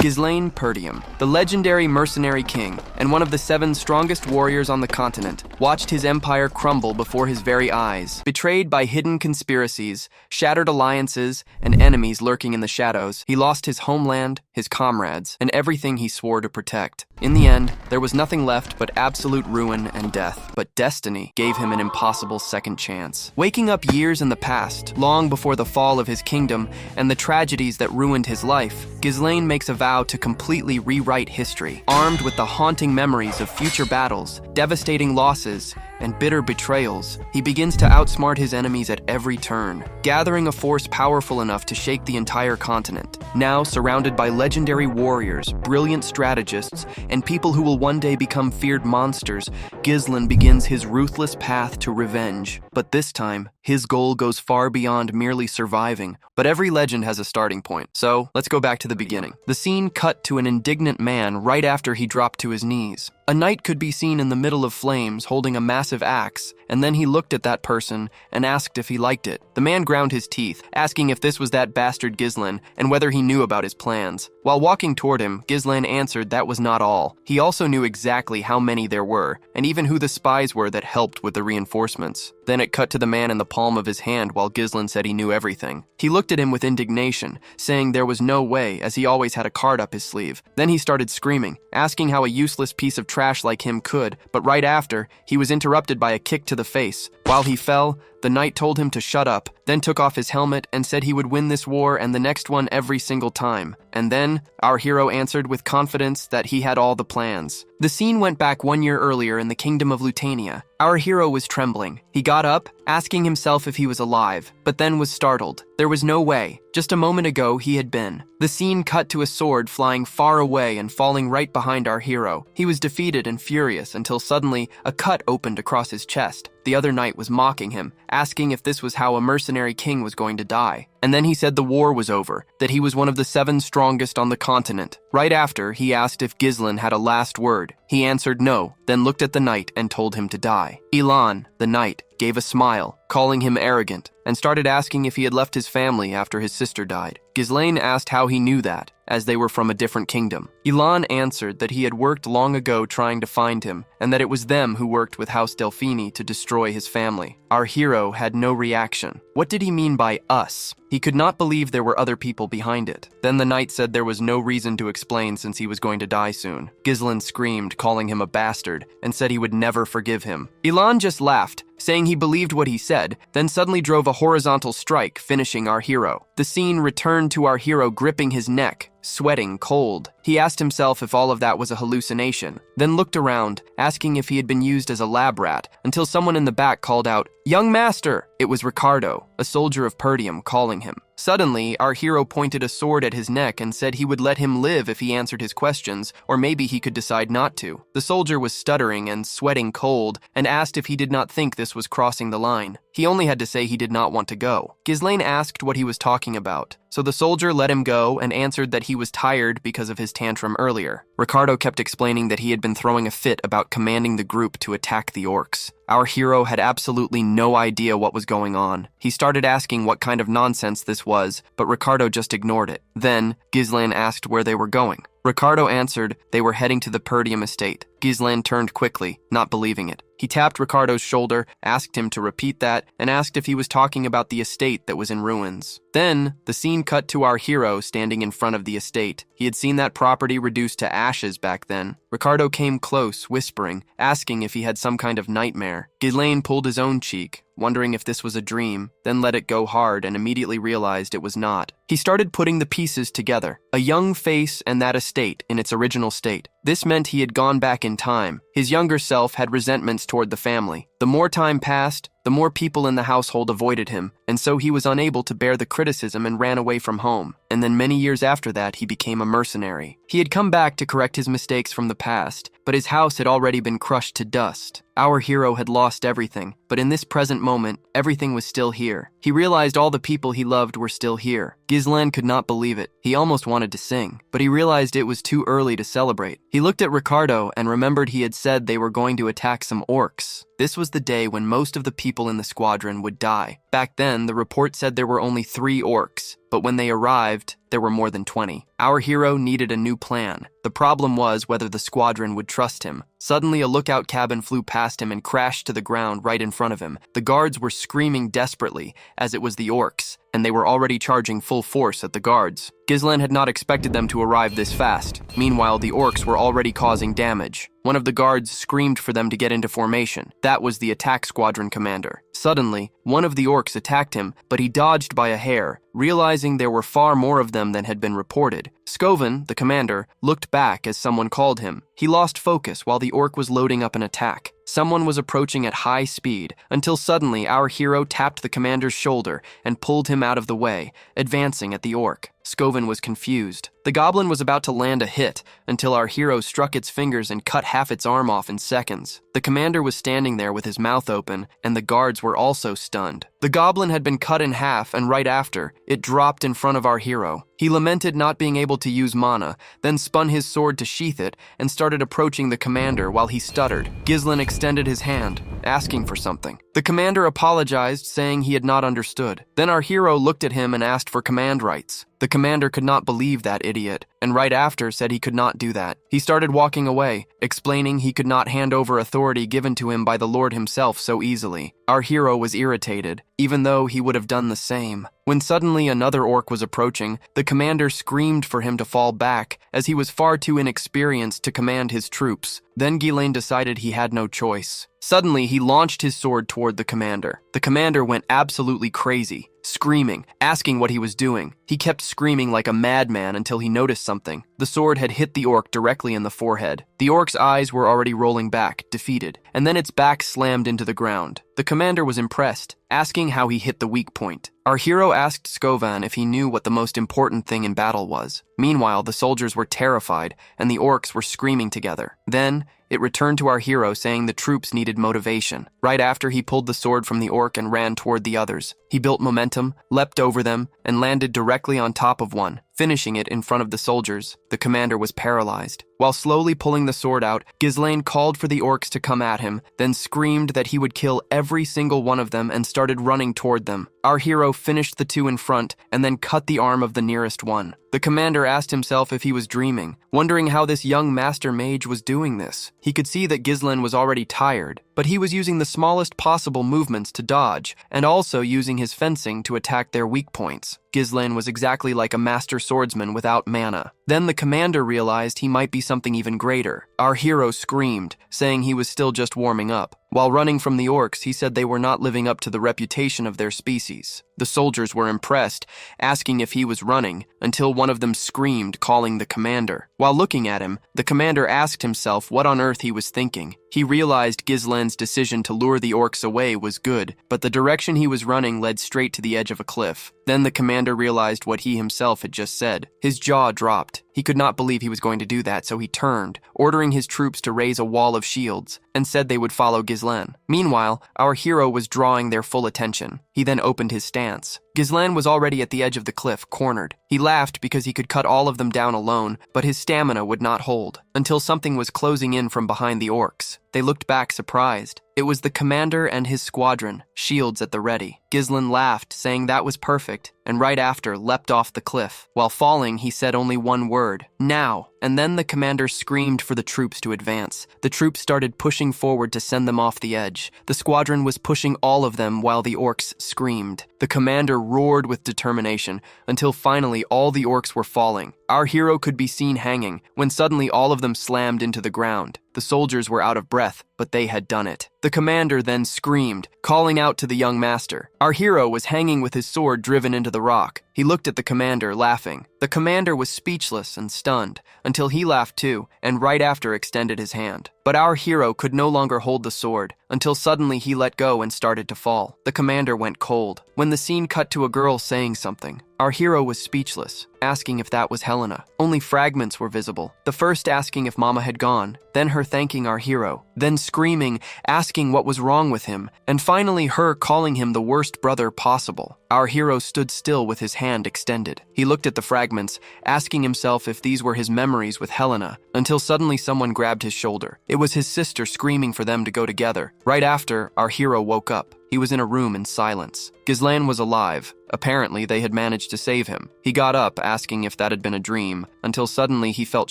Ghislaine Perdium, the legendary mercenary king and one of the 7 strongest warriors on the continent, watched his empire crumble before his very eyes. Betrayed by hidden conspiracies, shattered alliances, and enemies lurking in the shadows, he lost his homeland, his comrades, and everything he swore to protect. In the end, there was nothing left but absolute ruin and death. But destiny gave him an impossible second chance. Waking up years in the past, long before the fall of his kingdom and the tragedies that ruined his life, Ghislaine makes a vow to completely rewrite history. Armed with the haunting memories of future battles, devastating losses, and bitter betrayals, he begins to outsmart his enemies at every turn, gathering a force powerful enough to shake the entire continent. Now surrounded by legendary warriors, brilliant strategists, and people who will one day become feared monsters, Ghislaine begins his ruthless path to revenge. But this time, his goal goes far beyond merely surviving. But every legend has a starting point. So, let's go back to the beginning. The scene cut to an indignant man right after he dropped to his knees. A knight could be seen in the middle of flames holding a massive axe, and then he looked at that person and asked if he liked it. The man ground his teeth, asking if this was that bastard Ghislaine and whether he knew about his plans. While walking toward him, Ghislaine answered that was not all. He also knew exactly how many there were, and even who the spies were that helped with the reinforcements. Then it cut to the man in the palm of his hand while Ghislaine said he knew everything. He looked at him with indignation, saying there was no way, as he always had a card up his sleeve. Then he started screaming, asking how a useless piece of trash like him could, but right after, he was interrupted by a kick to the face. While he fell, the knight told him to shut up, then took off his helmet and said he would win this war and the next one every single time. And then, our hero answered with confidence that he had all the plans. The scene went back 1 year earlier in the kingdom of Lutania. Our hero was trembling. He got up, asking himself if he was alive, but then was startled. There was no way. Just a moment ago, he had been. The scene cut to a sword flying far away and falling right behind our hero. He was defeated and furious until suddenly a cut opened across his chest. The other knight was mocking him, asking if this was how a mercenary king was going to die. And then he said the war was over, that he was one of the 7 strongest on the continent. Right after, he asked if Ghislaine had a last word. He answered no, then looked at the knight and told him to die. Ilan, the knight, gave a smile, calling him arrogant, and started asking if he had left his family after his sister died. Ghislaine asked how he knew that, as they were from a different kingdom. Ilan answered that he had worked long ago trying to find him, and that it was them who worked with House Delphini to destroy his family. Our hero had no reaction. What did he mean by us? He could not believe there were other people behind it. Then the knight said there was no reason to explain since he was going to die soon. Ghislaine screamed, calling him a bastard, and said he would never forgive him. Ilan just laughed, saying he believed what he said, then suddenly drove a horizontal strike, finishing our hero. The scene returned to our hero gripping his neck, sweating cold. He asked himself if all of that was a hallucination, then looked around, asking if he had been used as a lab rat, until someone in the back called out, "Young master!" It was Ricardo, a soldier of Perdium, calling him. Suddenly, our hero pointed a sword at his neck and said he would let him live if he answered his questions, or maybe he could decide not to. The soldier was stuttering and sweating cold, and asked if he did not think this was crossing the line. He only had to say he did not want to go. Ghislaine asked what he was talking about, so the soldier let him go and answered that he was tired because of his tantrum earlier. Ricardo kept explaining that he had been throwing a fit about commanding the group to attack the orcs. Our hero had absolutely no idea what was going on. He started asking what kind of nonsense this was, but Ricardo just ignored it. Then, Ghislaine asked where they were going. Ricardo answered they were heading to the Perdium estate. Ghislaine turned quickly, not believing it. He tapped Ricardo's shoulder, asked him to repeat that, and asked if he was talking about the estate that was in ruins. Then, the scene cut to our hero standing in front of the estate. He had seen that property reduced to ashes back then. Ricardo came close, whispering, asking if he had some kind of nightmare. Ghislaine pulled his own cheek, wondering if this was a dream, then let it go hard and immediately realized it was not. He started putting the pieces together. A young face and that estate in its original state. This meant he had gone back in time. His younger self had resentments toward the family. The more time passed, the more people in the household avoided him, and so he was unable to bear the criticism and ran away from home. And then many years after that, he became a mercenary. He had come back to correct his mistakes from the past, but his house had already been crushed to dust. Our hero had lost everything, but in this present moment, everything was still here. He realized all the people he loved were still here. Ghislaine could not believe it. He almost wanted to sing, but he realized it was too early to celebrate. He looked at Ricardo and remembered he had said they were going to attack some orcs. This was the day when most of the people in the squadron would die. Back then, the report said there were only 3 orcs. but when they arrived, there were more than 20. Our hero needed a new plan. The problem was whether the squadron would trust him. Suddenly, a lookout cabin flew past him and crashed to the ground right in front of him. The guards were screaming desperately, as it was the orcs, and they were already charging full force at the guards. Ghislain had not expected them to arrive this fast. Meanwhile, the orcs were already causing damage. One of the guards screamed for them to get into formation. That was the attack squadron commander. Suddenly, one of the orcs attacked him, but he dodged by a hair, realizing there were far more of them than had been reported. Skoven, the commander, looked back as someone called him. He lost focus while the orc was loading up an attack. Someone was approaching at high speed, until suddenly our hero tapped the commander's shoulder and pulled him out of the way, advancing at the orc. Skoven was confused. The goblin was about to land a hit until our hero struck its fingers and cut half its arm off in seconds. The commander was standing there with his mouth open, and the guards were also stunned. The goblin had been cut in half, and right after, it dropped in front of our hero. He lamented not being able to use mana, then spun his sword to sheath it and started approaching the commander while he stuttered. Ghislain extended his hand, asking for something. The commander apologized, saying he had not understood. Then our hero looked at him and asked for command rights. The commander could not believe that idiot, and right after said he could not do that. He started walking away, explaining he could not hand over authority given to him by the Lord himself so easily. Our hero was irritated, even though he would have done the same. When suddenly another orc was approaching, the commander screamed for him to fall back, as he was far too inexperienced to command his troops. Then Ghislain decided he had no choice. Suddenly, he launched his sword toward the commander. The commander went absolutely crazy, screaming, asking what he was doing. He kept screaming like a madman until he noticed something. The sword had hit the orc directly in the forehead. The orc's eyes were already rolling back, defeated, and then its back slammed into the ground. The commander was impressed, asking how he hit the weak point. Our hero asked Skovan if he knew what the most important thing in battle was. Meanwhile, the soldiers were terrified, and the orcs were screaming together. Then, it returned to our hero saying the troops needed motivation. Right after, he pulled the sword from the orc and ran toward the others. He built momentum, leapt over them, and landed directly on top of one, finishing it in front of the soldiers. The commander was paralyzed. While slowly pulling the sword out, Ghislain called for the orcs to come at him, then screamed that he would kill every single one of them and started running toward them. Our hero finished the two in front and then cut the arm of the nearest one. The commander asked himself if he was dreaming, wondering how this young master mage was doing this. He could see that Ghislain was already tired, but he was using the smallest possible movements to dodge, and also using his fencing to attack their weak points. Ghislain was exactly like a master swordsman without mana. Then the commander realized he might be something even greater. Our hero screamed, saying he was still just warming up. While running from the orcs, he said they were not living up to the reputation of their species. The soldiers were impressed, asking if he was running, until one of them screamed, calling the commander. While looking at him, the commander asked himself what on earth he was thinking. He realized Ghislain's decision to lure the orcs away was good, but the direction he was running led straight to the edge of a cliff. Then the commander realized what he himself had just said. His jaw dropped. He could not believe he was going to do that, so he turned, ordering his troops to raise a wall of shields, and said they would follow Ghislain. Meanwhile, our hero was drawing their full attention. He then opened his stance. Ghislain was already at the edge of the cliff, cornered. He laughed because he could cut all of them down alone, but his stamina would not hold, until something was closing in from behind the orcs. They looked back surprised. It was the commander and his squadron, shields at the ready. Ghislain laughed, saying that was perfect, and right after leapt off the cliff. While falling, he said only one word, "Now!" And then the commander screamed for the troops to advance. The troops started pushing forward to send them off the edge. The squadron was pushing all of them while the orcs screamed. The commander roared with determination, until finally all the orcs were falling. Our hero could be seen hanging, when suddenly all of them slammed into the ground. The soldiers were out of breath, but they had done it. The commander then screamed, calling out to the young master. Our hero was hanging with his sword driven into the rock. He looked at the commander, laughing. The commander was speechless and stunned, until he laughed too, and right after extended his hand. But our hero could no longer hold the sword, until suddenly he let go and started to fall. The commander went cold. When the scene cut to a girl saying something, our hero was speechless, asking if that was Helena. Only fragments were visible. The first asking if Mama had gone, then her thanking our hero, then screaming, asking what was wrong with him, and finally her calling him the worst brother possible. Our hero stood still with his hand extended. He looked at the fragments, asking himself if these were his memories with Helena, until suddenly someone grabbed his shoulder. It was his sister screaming for them to go together. Right after, our hero woke up. He was in a room in silence. Ghislain was alive, Apparently, they had managed to save him. He got up, asking if that had been a dream, until suddenly he felt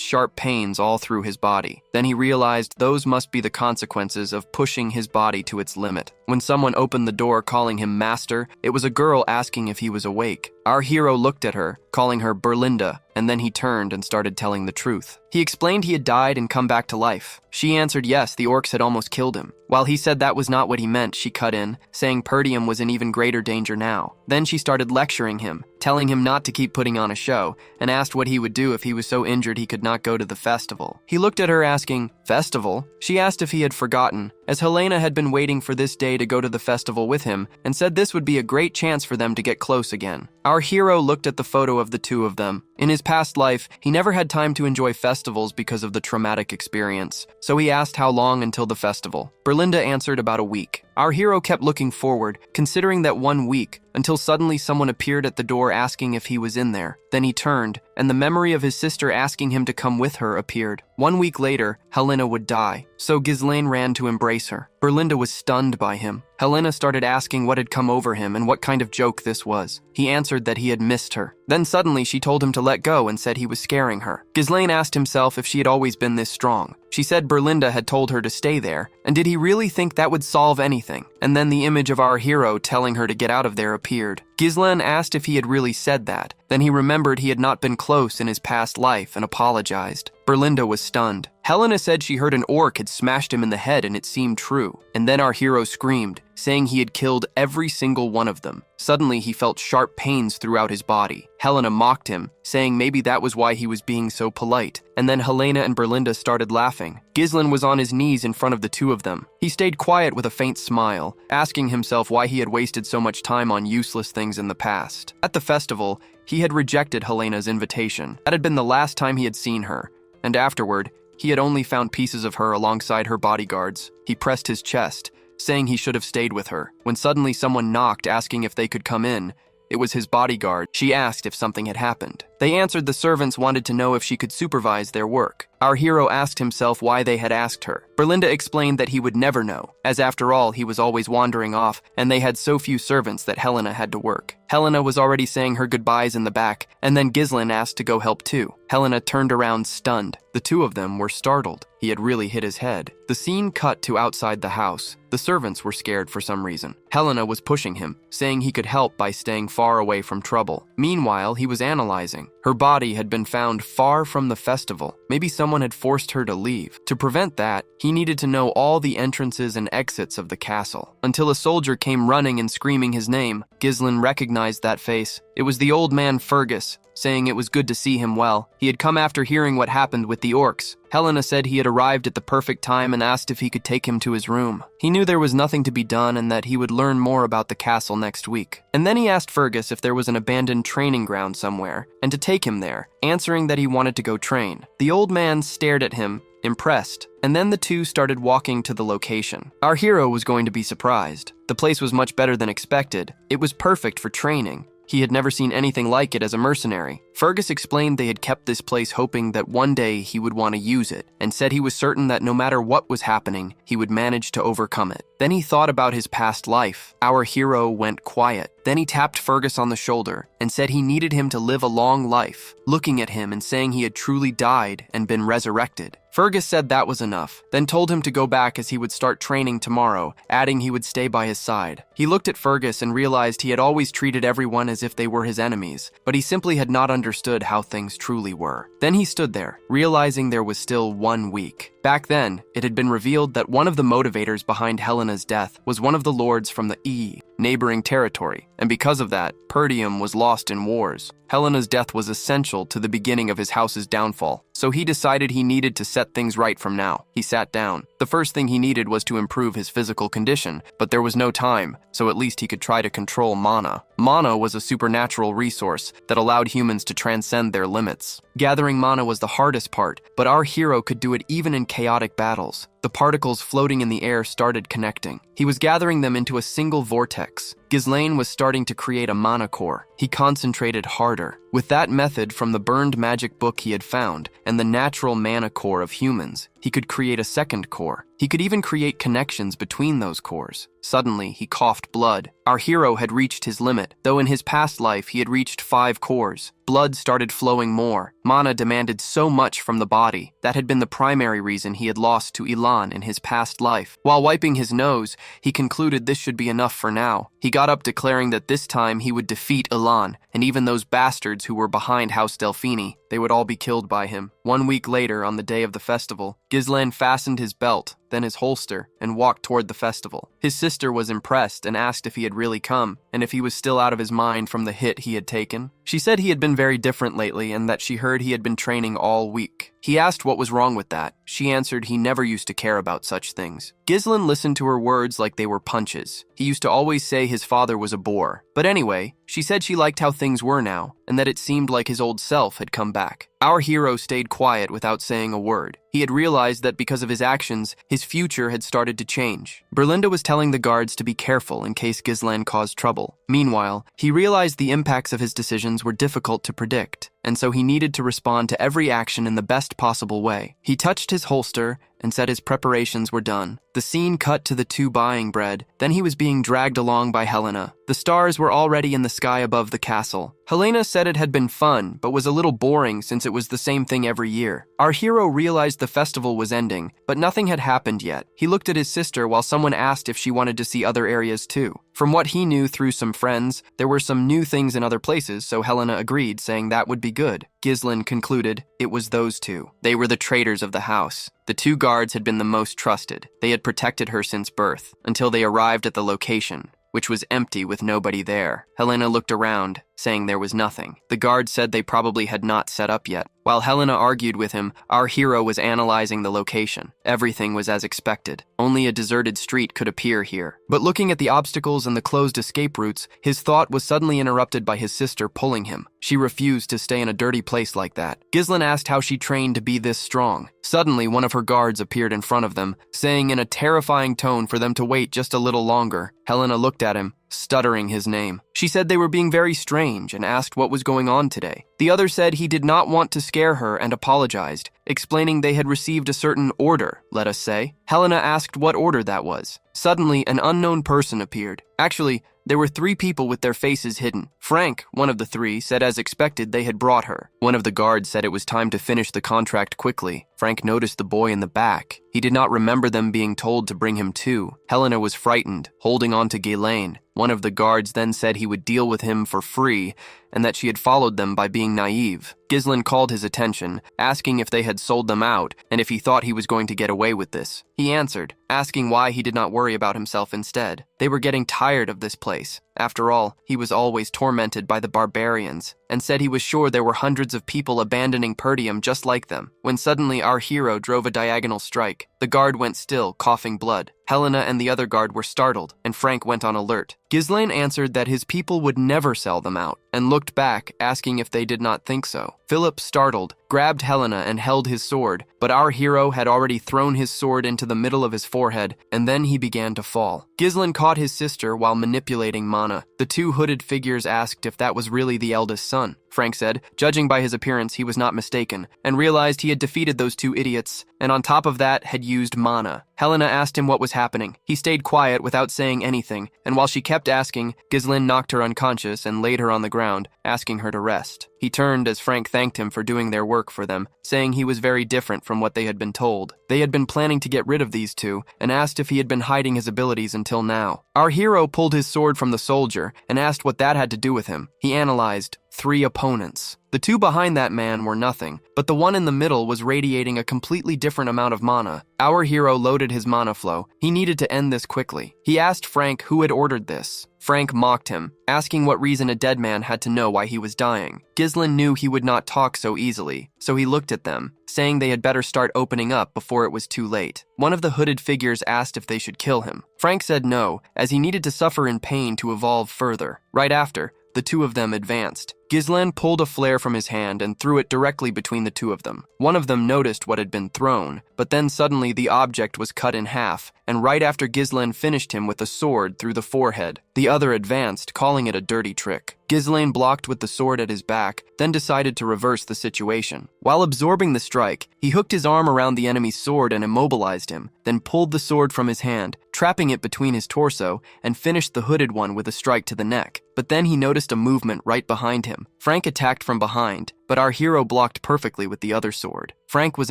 sharp pains all through his body. Then he realized those must be the consequences of pushing his body to its limit. When someone opened the door calling him master, it was a girl asking if he was awake. Our hero looked at her, calling her Berlinda, and then he turned and started telling the truth. He explained he had died and come back to life. She answered yes, the orcs had almost killed him. While he said that was not what he meant, she cut in, saying Perdium was in even greater danger now. Then she started lecturing him, telling him not to keep putting on a show, and asked what he would do if he was so injured he could not go to the festival. He looked at her asking, "Festival?" She asked if he had forgotten, as Helena had been waiting for this day to go to the festival with him, and said this would be a great chance for them to get close again. Our hero looked at the photo of the two of them. In his past life, he never had time to enjoy festivals because of the traumatic experience, so he asked how long until the festival. Berlinda answered about a week. Our hero kept looking forward, considering that 1 week, until suddenly someone appeared at the door asking if he was in there. Then he turned, and the memory of his sister asking him to come with her appeared. 1 week later, Helena would die, so Ghislaine ran to embrace her. Berlinda was stunned by him. Helena started asking what had come over him and what kind of joke this was. He answered that he had missed her. Then suddenly she told him to let go and said he was scaring her. Ghislaine asked himself if she had always been this strong. She said Berlinda had told her to stay there, and did he really think that would solve anything? And then the image of our hero telling her to get out of there appeared. Ghislaine asked if he had really said that. Then he remembered he had not been close in his past life and apologized. Berlinda was stunned. Helena said she heard an orc had smashed him in the head and it seemed true. And then our hero screamed, saying he had killed every single one of them. Suddenly he felt sharp pains throughout his body. Helena mocked him, saying maybe that was why he was being so polite. And then Helena and Berlinda started laughing. Ghislaine was on his knees in front of the two of them. He stayed quiet with a faint smile, asking himself why he had wasted so much time on useless things in the past. At the festival, he had rejected Helena's invitation. That had been the last time he had seen her, and afterward, he had only found pieces of her alongside her bodyguards. He pressed his chest, saying he should have stayed with her, when suddenly someone knocked asking if they could come in. It was his bodyguard. She asked if something had happened. They answered the servants wanted to know if she could supervise their work. Our hero asked himself why they had asked her. Berlinda explained that he would never know, as after all, he was always wandering off, and they had so few servants that Helena had to work. Helena was already saying her goodbyes in the back, and then Ghislaine asked to go help too. Helena turned around stunned. The two of them were startled. He had really hit his head. The scene cut to outside the house. The servants were scared for some reason. Helena was pushing him, saying he could help by staying far away from trouble. Meanwhile, he was analyzing. Her body had been found far from the festival. Maybe someone had forced her to leave. To prevent that, he needed to know all the entrances and exits of the castle. Until a soldier came running and screaming his name. Ghislaine recognized that face. It was the old man Fergus, saying it was good to see him well. He had come after hearing what happened with the orcs. Helena said he had arrived at the perfect time and asked if he could take him to his room. He knew there was nothing to be done and that he would learn more about the castle next week. And then he asked Fergus if there was an abandoned training ground somewhere, and to take him there, answering that he wanted to go train. The old man stared at him, impressed, and then the two started walking to the location. Our hero was going to be surprised. The place was much better than expected. It was perfect for training. He had never seen anything like it as a mercenary. Fergus explained they had kept this place hoping that one day he would want to use it, and said he was certain that no matter what was happening, he would manage to overcome it. Then he thought about his past life. Our hero went quiet. Then he tapped Fergus on the shoulder and said he needed him to live a long life, looking at him and saying he had truly died and been resurrected. Fergus said that was enough, then told him to go back as he would start training tomorrow, adding he would stay by his side. He looked at Fergus and realized he had always treated everyone as if they were his enemies, but he simply had not understood how things truly were. Then he stood there, realizing there was still 1 week. Back then, it had been revealed that one of the motivators behind Helena's death was one of the lords from the neighboring territory, and because of that, Perdium was lost in wars. Helena's death was essential to the beginning of his house's downfall, so he decided he needed to set things right from now. He sat down. The first thing he needed was to improve his physical condition, but there was no time, so at least he could try to control mana. Mana was a supernatural resource that allowed humans to transcend their limits. Gathering mana was the hardest part, but our hero could do it even in chaotic battles. The particles floating in the air started connecting. He was gathering them into a single vortex. Ghislaine was starting to create a mana core. He concentrated harder. With that method from the burned magic book he had found, and the natural mana core of humans, He could create a second core. He could even create connections between those cores. Suddenly, he coughed blood. Our hero had reached his limit, though in his past life he had reached 5 cores. Blood started flowing more. Mana demanded so much from the body. That had been the primary reason he had lost to Ilan in his past life. While wiping his nose, he concluded this should be enough for now. He got up declaring that this time he would defeat Ilan, and even those bastards who were behind House Delphini. They would all be killed by him. 1 week later, on the day of the festival, Gislan fastened his belt, then his holster, and walked toward the festival. His sister was impressed and asked if he had really come, and if he was still out of his mind from the hit he had taken. She said he had been very different lately and that she heard he had been training all week. He asked what was wrong with that. She answered he never used to care about such things. Gislan listened to her words like they were punches. He used to always say his father was a bore. But anyway, she said she liked how things were now, and that it seemed like his old self had come back. Our hero stayed quiet without saying a word. He had realized that because of his actions, his future had started to change. Berlinda was telling the guards to be careful in case Gislan caused trouble. Meanwhile, he realized the impacts of his decisions were difficult to predict, and so he needed to respond to every action in the best possible way. He touched his holster and said his preparations were done. The scene cut to the 2 buying bread. Then he was being dragged along by Helena. The stars were already in the sky above the castle. Helena said it had been fun, but was a little boring since it was the same thing every year. Our hero realized the festival was ending, but nothing had happened yet. He looked at his sister while someone asked if she wanted to see other areas too. From what he knew through some friends, there were some new things in other places, so Helena agreed, saying that would be good. Gislan concluded it was those 2. They were the traitors of the house. The 2 guards had been the most trusted. They had protected her since birth, until they arrived at the location, which was empty with nobody there. Helena looked around, saying there was nothing. The guard said they probably had not set up yet. While Helena argued with him, our hero was analyzing the location. Everything was as expected. Only a deserted street could appear here. But looking at the obstacles and the closed escape routes, his thought was suddenly interrupted by his sister pulling him. She refused to stay in a dirty place like that. Gislan asked how she trained to be this strong. Suddenly, one of her guards appeared in front of them, saying in a terrifying tone for them to wait just a little longer. Helena looked at him, stuttering his name. She said they were being very strange and asked what was going on today. The other said he did not want to scare her and apologized, explaining they had received a certain order, let us say. Helena asked what order that was. Suddenly, an unknown person appeared. Actually, there were 3 people with their faces hidden. Frank, one of the 3, said as expected they had brought her. One of the guards said it was time to finish the contract quickly. Frank noticed the boy in the back. He did not remember them being told to bring him too. Helena was frightened, holding on to Ghislaine. One of the guards then said he would deal with him for free, and that she had followed them by being naive. Gislan called his attention, asking if they had sold them out, and if he thought he was going to get away with this. He answered, asking why he did not worry about himself instead. They were getting tired of this place. After all, he was always tormented by the barbarians, and said he was sure there were hundreds of people abandoning Perdium just like them, when suddenly our hero drove a diagonal strike. The guard went still, coughing blood. Helena and the other guard were startled, and Frank went on alert. Ghislaine answered that his people would never sell them out, and looked back, asking if they did not think so. Philip, startled, grabbed Helena and held his sword, but our hero had already thrown his sword into the middle of his forehead, and then he began to fall. Gislan caught his sister while manipulating Mana. The 2 hooded figures asked if that was really the eldest son. Frank said, judging by his appearance, he was not mistaken, and realized he had defeated those 2 idiots, and on top of that, had used Mana. Helena asked him what was happening. He stayed quiet without saying anything, and while she kept asking, Gislan knocked her unconscious and laid her on the ground, asking her to rest. He turned as Frank thanked him for doing their work for them, saying he was very different from what they had been told. They had been planning to get rid of these 2, and asked if he had been hiding his abilities until now. Our hero pulled his sword from the soldier, and asked what that had to do with him. He analyzed 3 opponents. The 2 behind that man were nothing, but the one in the middle was radiating a completely different amount of mana. Our hero loaded his mana flow. He needed to end this quickly. He asked Frank who had ordered this. Frank mocked him, asking what reason a dead man had to know why he was dying. Gislan knew he would not talk so easily, so he looked at them, saying they had better start opening up before it was too late. One of the hooded figures asked if they should kill him. Frank said no, as he needed to suffer in pain to evolve further. Right after, the 2 of them advanced. Ghislain pulled a flare from his hand and threw it directly between the two of them. One of them noticed what had been thrown, but then suddenly the object was cut in half, and right after Ghislain finished him with a sword through the forehead, the other advanced, calling it a dirty trick. Ghislain blocked with the sword at his back, then decided to reverse the situation. While absorbing the strike, he hooked his arm around the enemy's sword and immobilized him, then pulled the sword from his hand, trapping it between his torso, and finished the hooded one with a strike to the neck. But then he noticed a movement right behind him. Frank attacked from behind, but our hero blocked perfectly with the other sword. Frank was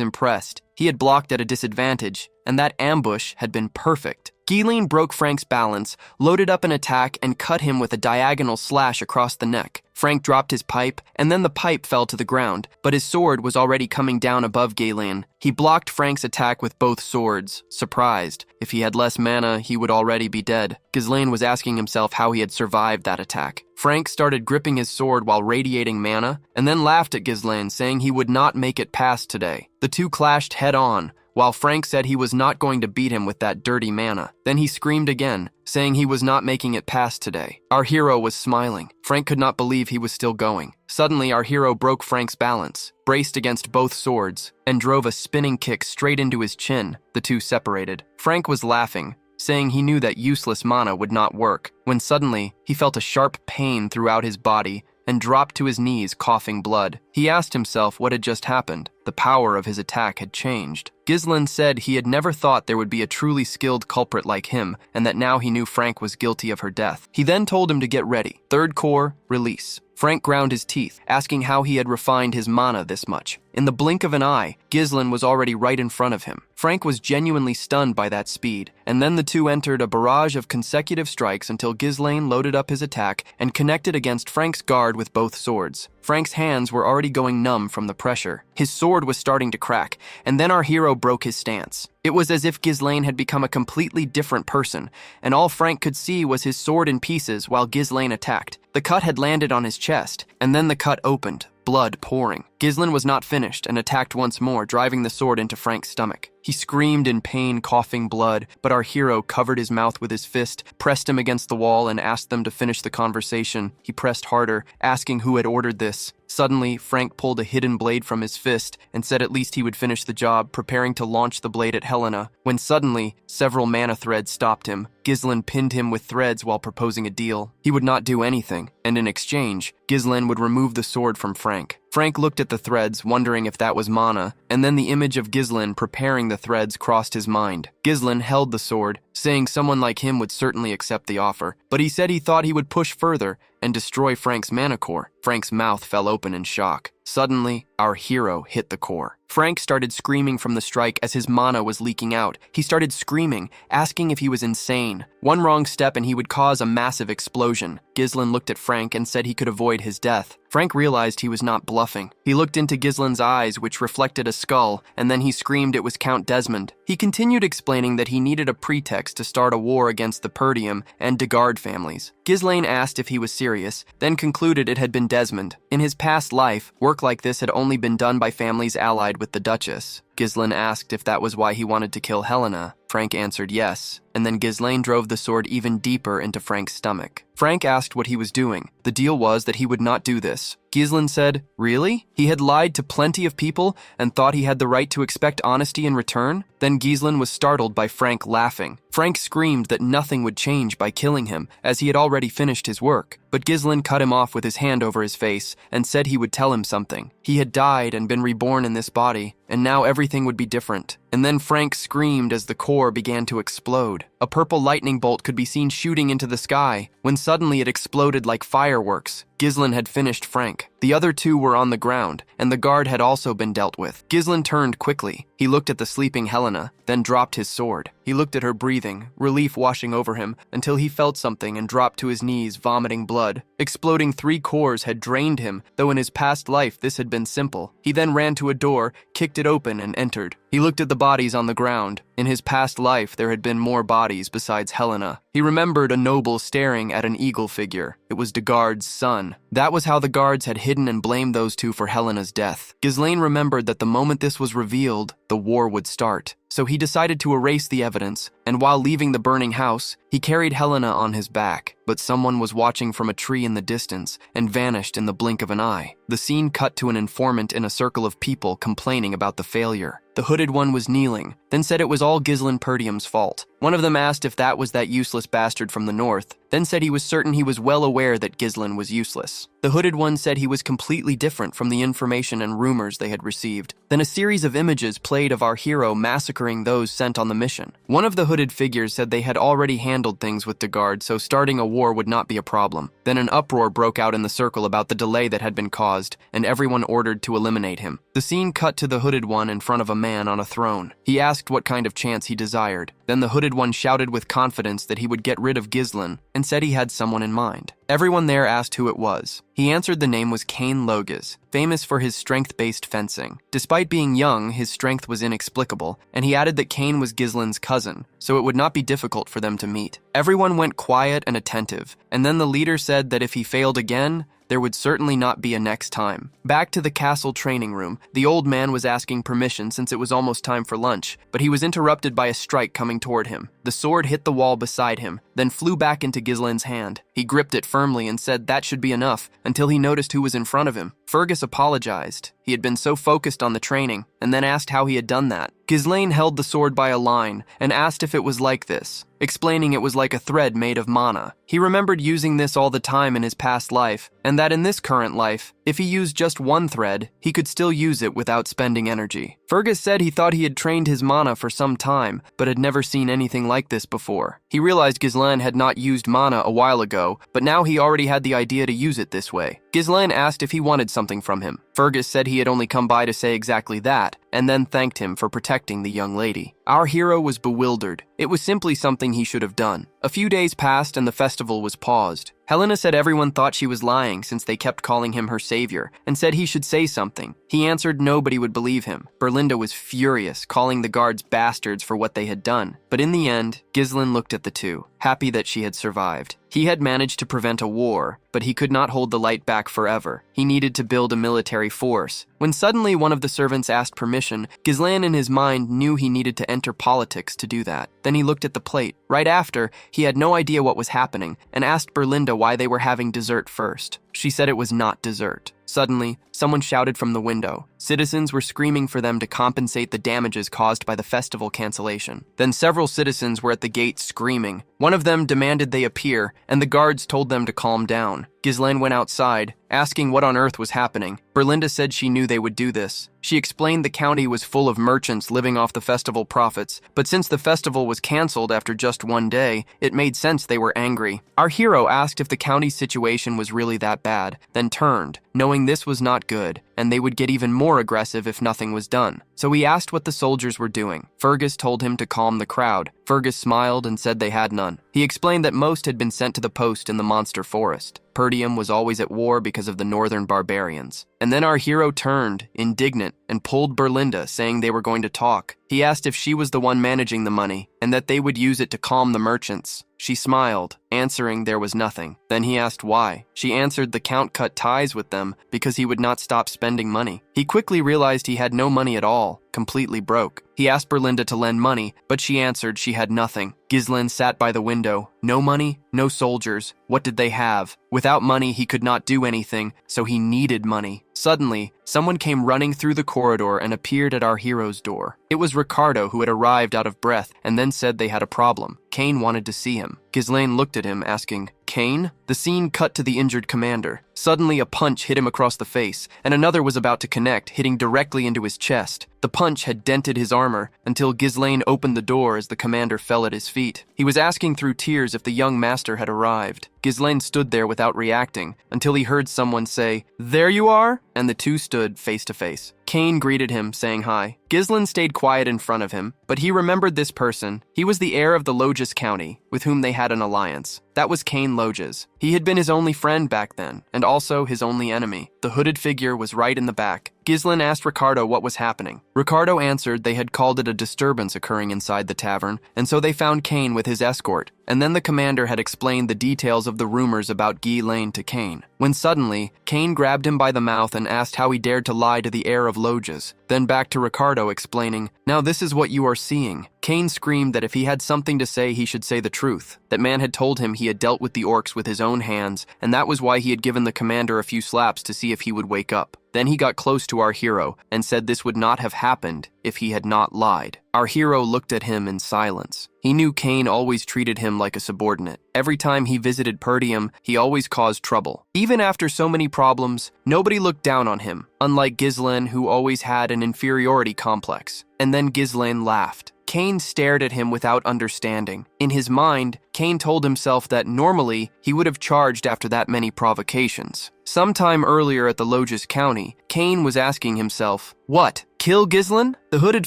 impressed. He had blocked at a disadvantage, and that ambush had been perfect. Ghislain broke Frank's balance, loaded up an attack, and cut him with a diagonal slash across the neck. Frank dropped his pipe, and then the pipe fell to the ground, but his sword was already coming down above Ghislain. He blocked Frank's attack with both swords, surprised. If he had less mana, he would already be dead. Ghislain was asking himself how he had survived that attack. Frank started gripping his sword while radiating mana, and then laughed at Ghislain, saying he would not make it past today. The two clashed head-on, while Frank said he was not going to beat him with that dirty mana. Then he screamed again, saying he was not making it past today. Our hero was smiling. Frank could not believe he was still going. Suddenly, our hero broke Frank's balance, braced against both swords, and drove a spinning kick straight into his chin. The two separated. Frank was laughing, saying he knew that useless mana would not work, when suddenly he felt a sharp pain throughout his body and dropped to his knees, coughing blood. He asked himself what had just happened. The power of his attack had changed. Ghislain said he had never thought there would be a truly skilled culprit like him, and that now he knew Frank was guilty of her death. He then told him to get ready. Third core, release. Frank ground his teeth, asking how he had refined his mana this much. In the blink of an eye, Ghislain was already right in front of him. Frank was genuinely stunned by that speed, and then the two entered a barrage of consecutive strikes until Ghislain loaded up his attack and connected against Frank's guard with both swords. Frank's hands were already going numb from the pressure. His sword was starting to crack, and then our hero broke his stance. It was as if Ghislain had become a completely different person, and all Frank could see was his sword in pieces while Ghislain attacked. The cut had landed on his chest, and then the cut opened, blood pouring. Ghislain was not finished and attacked once more, driving the sword into Frank's stomach. He screamed in pain, coughing blood, but our hero covered his mouth with his fist, pressed him against the wall, and asked them to finish the conversation. He pressed harder, asking who had ordered this. Suddenly, Frank pulled a hidden blade from his fist and said at least he would finish the job, preparing to launch the blade at Helena, when suddenly, several mana threads stopped him. Ghislain pinned him with threads while proposing a deal. He would not do anything, and in exchange, Ghislain would remove the sword from Frank. Frank looked at the threads, wondering if that was mana, and then the image of Ghislain preparing the threads crossed his mind. Ghislain held the sword, saying someone like him would certainly accept the offer, but he said he thought he would push further and destroy Frank's mana core. Frank's mouth fell open in shock. Suddenly, our hero hit the core. Frank started screaming from the strike as his mana was leaking out. He started screaming, asking if he was insane. One wrong step and he would cause a massive explosion. Ghislain looked at Frank and said he could avoid his death. Frank realized he was not bluffing. He looked into Ghislain's eyes, which reflected a skull, and then he screamed it was Count Desmond. He continued explaining that he needed a pretext to start a war against the Perdium and Degard families. Ghislain asked if he was serious, then concluded it had been Desmond. In his past life, work like this had only been done by families allied with the Duchess. Ghislain asked if that was why he wanted to kill Helena. Frank answered yes, and then Ghislain drove the sword even deeper into Frank's stomach. Frank asked what he was doing. The deal was that he would not do this. Ghislain said, "Really?" He had lied to plenty of people and thought he had the right to expect honesty in return? Then Ghislain was startled by Frank laughing. Frank screamed that nothing would change by killing him, as he had already finished his work. But Ghislain cut him off with his hand over his face and said he would tell him something. He had died and been reborn in this body, and now everything would be different. And then Frank screamed as the core began to explode. A purple lightning bolt could be seen shooting into the sky, when suddenly it exploded like fireworks. Ghislain had finished Frank. The other two were on the ground, and the guard had also been dealt with. Ghislain turned quickly. He looked at the sleeping Helena, then dropped his sword. He looked at her breathing, relief washing over him, until he felt something and dropped to his knees, vomiting blood. Exploding 3 cores had drained him, though in his past life this had been simple. He then ran to a door, kicked it open, and entered. He looked at the bodies on the ground. In his past life, there had been more bodies besides Helena. He remembered a noble staring at an eagle figure. It was the guard's son. That was how the guards had hidden and blamed those two for Helena's death. Ghislaine remembered that the moment this was revealed, the war would start. So he decided to erase the evidence, and while leaving the burning house, he carried Helena on his back. But someone was watching from a tree in the distance and vanished in the blink of an eye. The scene cut to an informant in a circle of people complaining about the failure. The hooded one was kneeling, then said it was all Ghislaine Perdium's fault. One of them asked if that was that useless bastard from the north, then said he was certain he was well aware that Ghislaine was useless. The hooded one said he was completely different from the information and rumors they had received. Then a series of images played of our hero massacring those sent on the mission. One of the hooded figures said they had already handled things with Degard, so starting a war would not be a problem. Then an uproar broke out in the circle about the delay that had been caused, and everyone ordered to eliminate him. The scene cut to the hooded one in front of a man on a throne. He asked what kind of chance he desired. Then the hooded one shouted with confidence that he would get rid of Ghislaine and said he had someone in mind. Everyone there asked who it was. He answered the name was Cain Loges, famous for his strength-based fencing. Despite being young, his strength was inexplicable, and he added that Cain was Ghislaine's cousin, so it would not be difficult for them to meet. Everyone went quiet and attentive, and then the leader said that if he failed again, there would certainly not be a next time. Back to the castle training room, the old man was asking permission since it was almost time for lunch, but he was interrupted by a strike coming toward him. The sword hit the wall beside him, then flew back into Ghislaine's hand. He gripped it firmly and said that should be enough, until he noticed who was in front of him. Fergus apologized. He had been so focused on the training, and then asked how he had done that. Ghislaine held the sword by a line and asked if it was like this, explaining it was like a thread made of mana. He remembered using this all the time in his past life, and that in this current life, if he used just one thread, he could still use it without spending energy. Fergus said he thought he had trained his mana for some time, but had never seen anything like this before. He realized Ghislaine had not used mana a while ago, but now he already had the idea to use it this way. Ghislaine asked if he wanted something from him. Fergus said he had only come by to say exactly that, and then thanked him for protecting the young lady. Our hero was bewildered. It was simply something he should have done. A few days passed and the festival was paused. Helena said everyone thought she was lying since they kept calling him her savior, and said he should say something. He answered nobody would believe him. Berlinda was furious, calling the guards bastards for what they had done. But in the end, Ghislaine looked at the two, happy that she had survived. He had managed to prevent a war, but he could not hold the light back forever. He needed to build a military force. When suddenly one of the servants asked permission, Ghislaine in his mind knew he needed to enter politics to do that. Then he looked at the plate. Right after, he had no idea what was happening, and asked Berlinda why they were having dessert first. She said it was not dessert. Suddenly, someone shouted from the window. Citizens were screaming for them to compensate the damages caused by the festival cancellation. Then several citizens were at the gate screaming. One of them demanded they appear, and the guards told them to calm down. Ghislaine went outside, asking what on earth was happening. Berlinda said she knew they would do this. She explained the county was full of merchants living off the festival profits, but since the festival was canceled after just one day, it made sense they were angry. Our hero asked if the county's situation was really that bad, then turned, knowing this was not good, and they would get even more aggressive if nothing was done. So he asked what the soldiers were doing. Fergus told him to calm the crowd. Fergus smiled and said they had none. He explained that most had been sent to the post in the monster forest. Perdium was always at war because of the northern barbarians. And then our hero turned, indignant, and pulled Berlinda, saying they were going to talk. He asked if she was the one managing the money, and that they would use it to calm the merchants. She smiled, answering there was nothing. Then he asked why. She answered the count cut ties with them because he would not stop spending money. He quickly realized he had no money at all, completely broke. He asked Berlinda to lend money, but she answered she had nothing. Ghislaine sat by the window. No money, no soldiers. What did they have? Without money, he could not do anything, so he needed money. Suddenly, someone came running through the corridor and appeared at our hero's door. It was Ricardo, who had arrived out of breath and then said they had a problem. Cain wanted to see him. Ghislaine looked at him, asking, "Cain?" The scene cut to the injured commander. Suddenly, a punch hit him across the face, and another was about to connect, hitting directly into his chest. The punch had dented his armor until Ghislaine opened the door as the commander fell at his feet. He was asking through tears if the young master had arrived. Ghislaine stood there without reacting until he heard someone say, "There you are," and the two stood face to face. Cain greeted him, saying hi. Ghislaine stayed quiet in front of him, but he remembered this person. He was the heir of the Loges County, with whom they had an alliance. That was Cain Loges. He had been his only friend back then, and also his only enemy. The hooded figure was right in the back. Ghislain asked Ricardo what was happening. Ricardo answered they had called it a disturbance occurring inside the tavern, and so they found Kane with his escort. And then the commander had explained the details of the rumors about Ghislain to Kane. When suddenly, Kane grabbed him by the mouth and asked how he dared to lie to the heir of Loges. Then back to Ricardo explaining, "Now this is what you are seeing." Kane screamed that if he had something to say, he should say the truth. That man had told him he had dealt with the orcs with his own hands, and that was why he had given the commander a few slaps to see if he would wake up. Then he got close to our hero and said this would not have happened if he had not lied. Our hero looked at him in silence. He knew Kane always treated him like a subordinate. Every time he visited Perdium, he always caused trouble. Even after so many problems, nobody looked down on him, unlike Ghislain, who always had an inferiority complex. And then Ghislain laughed. Kane stared at him without understanding. In his mind, Kane told himself that normally he would have charged after that many provocations. Sometime earlier at the Loges County, Kane was asking himself, "What? Kill Ghislain?" The hooded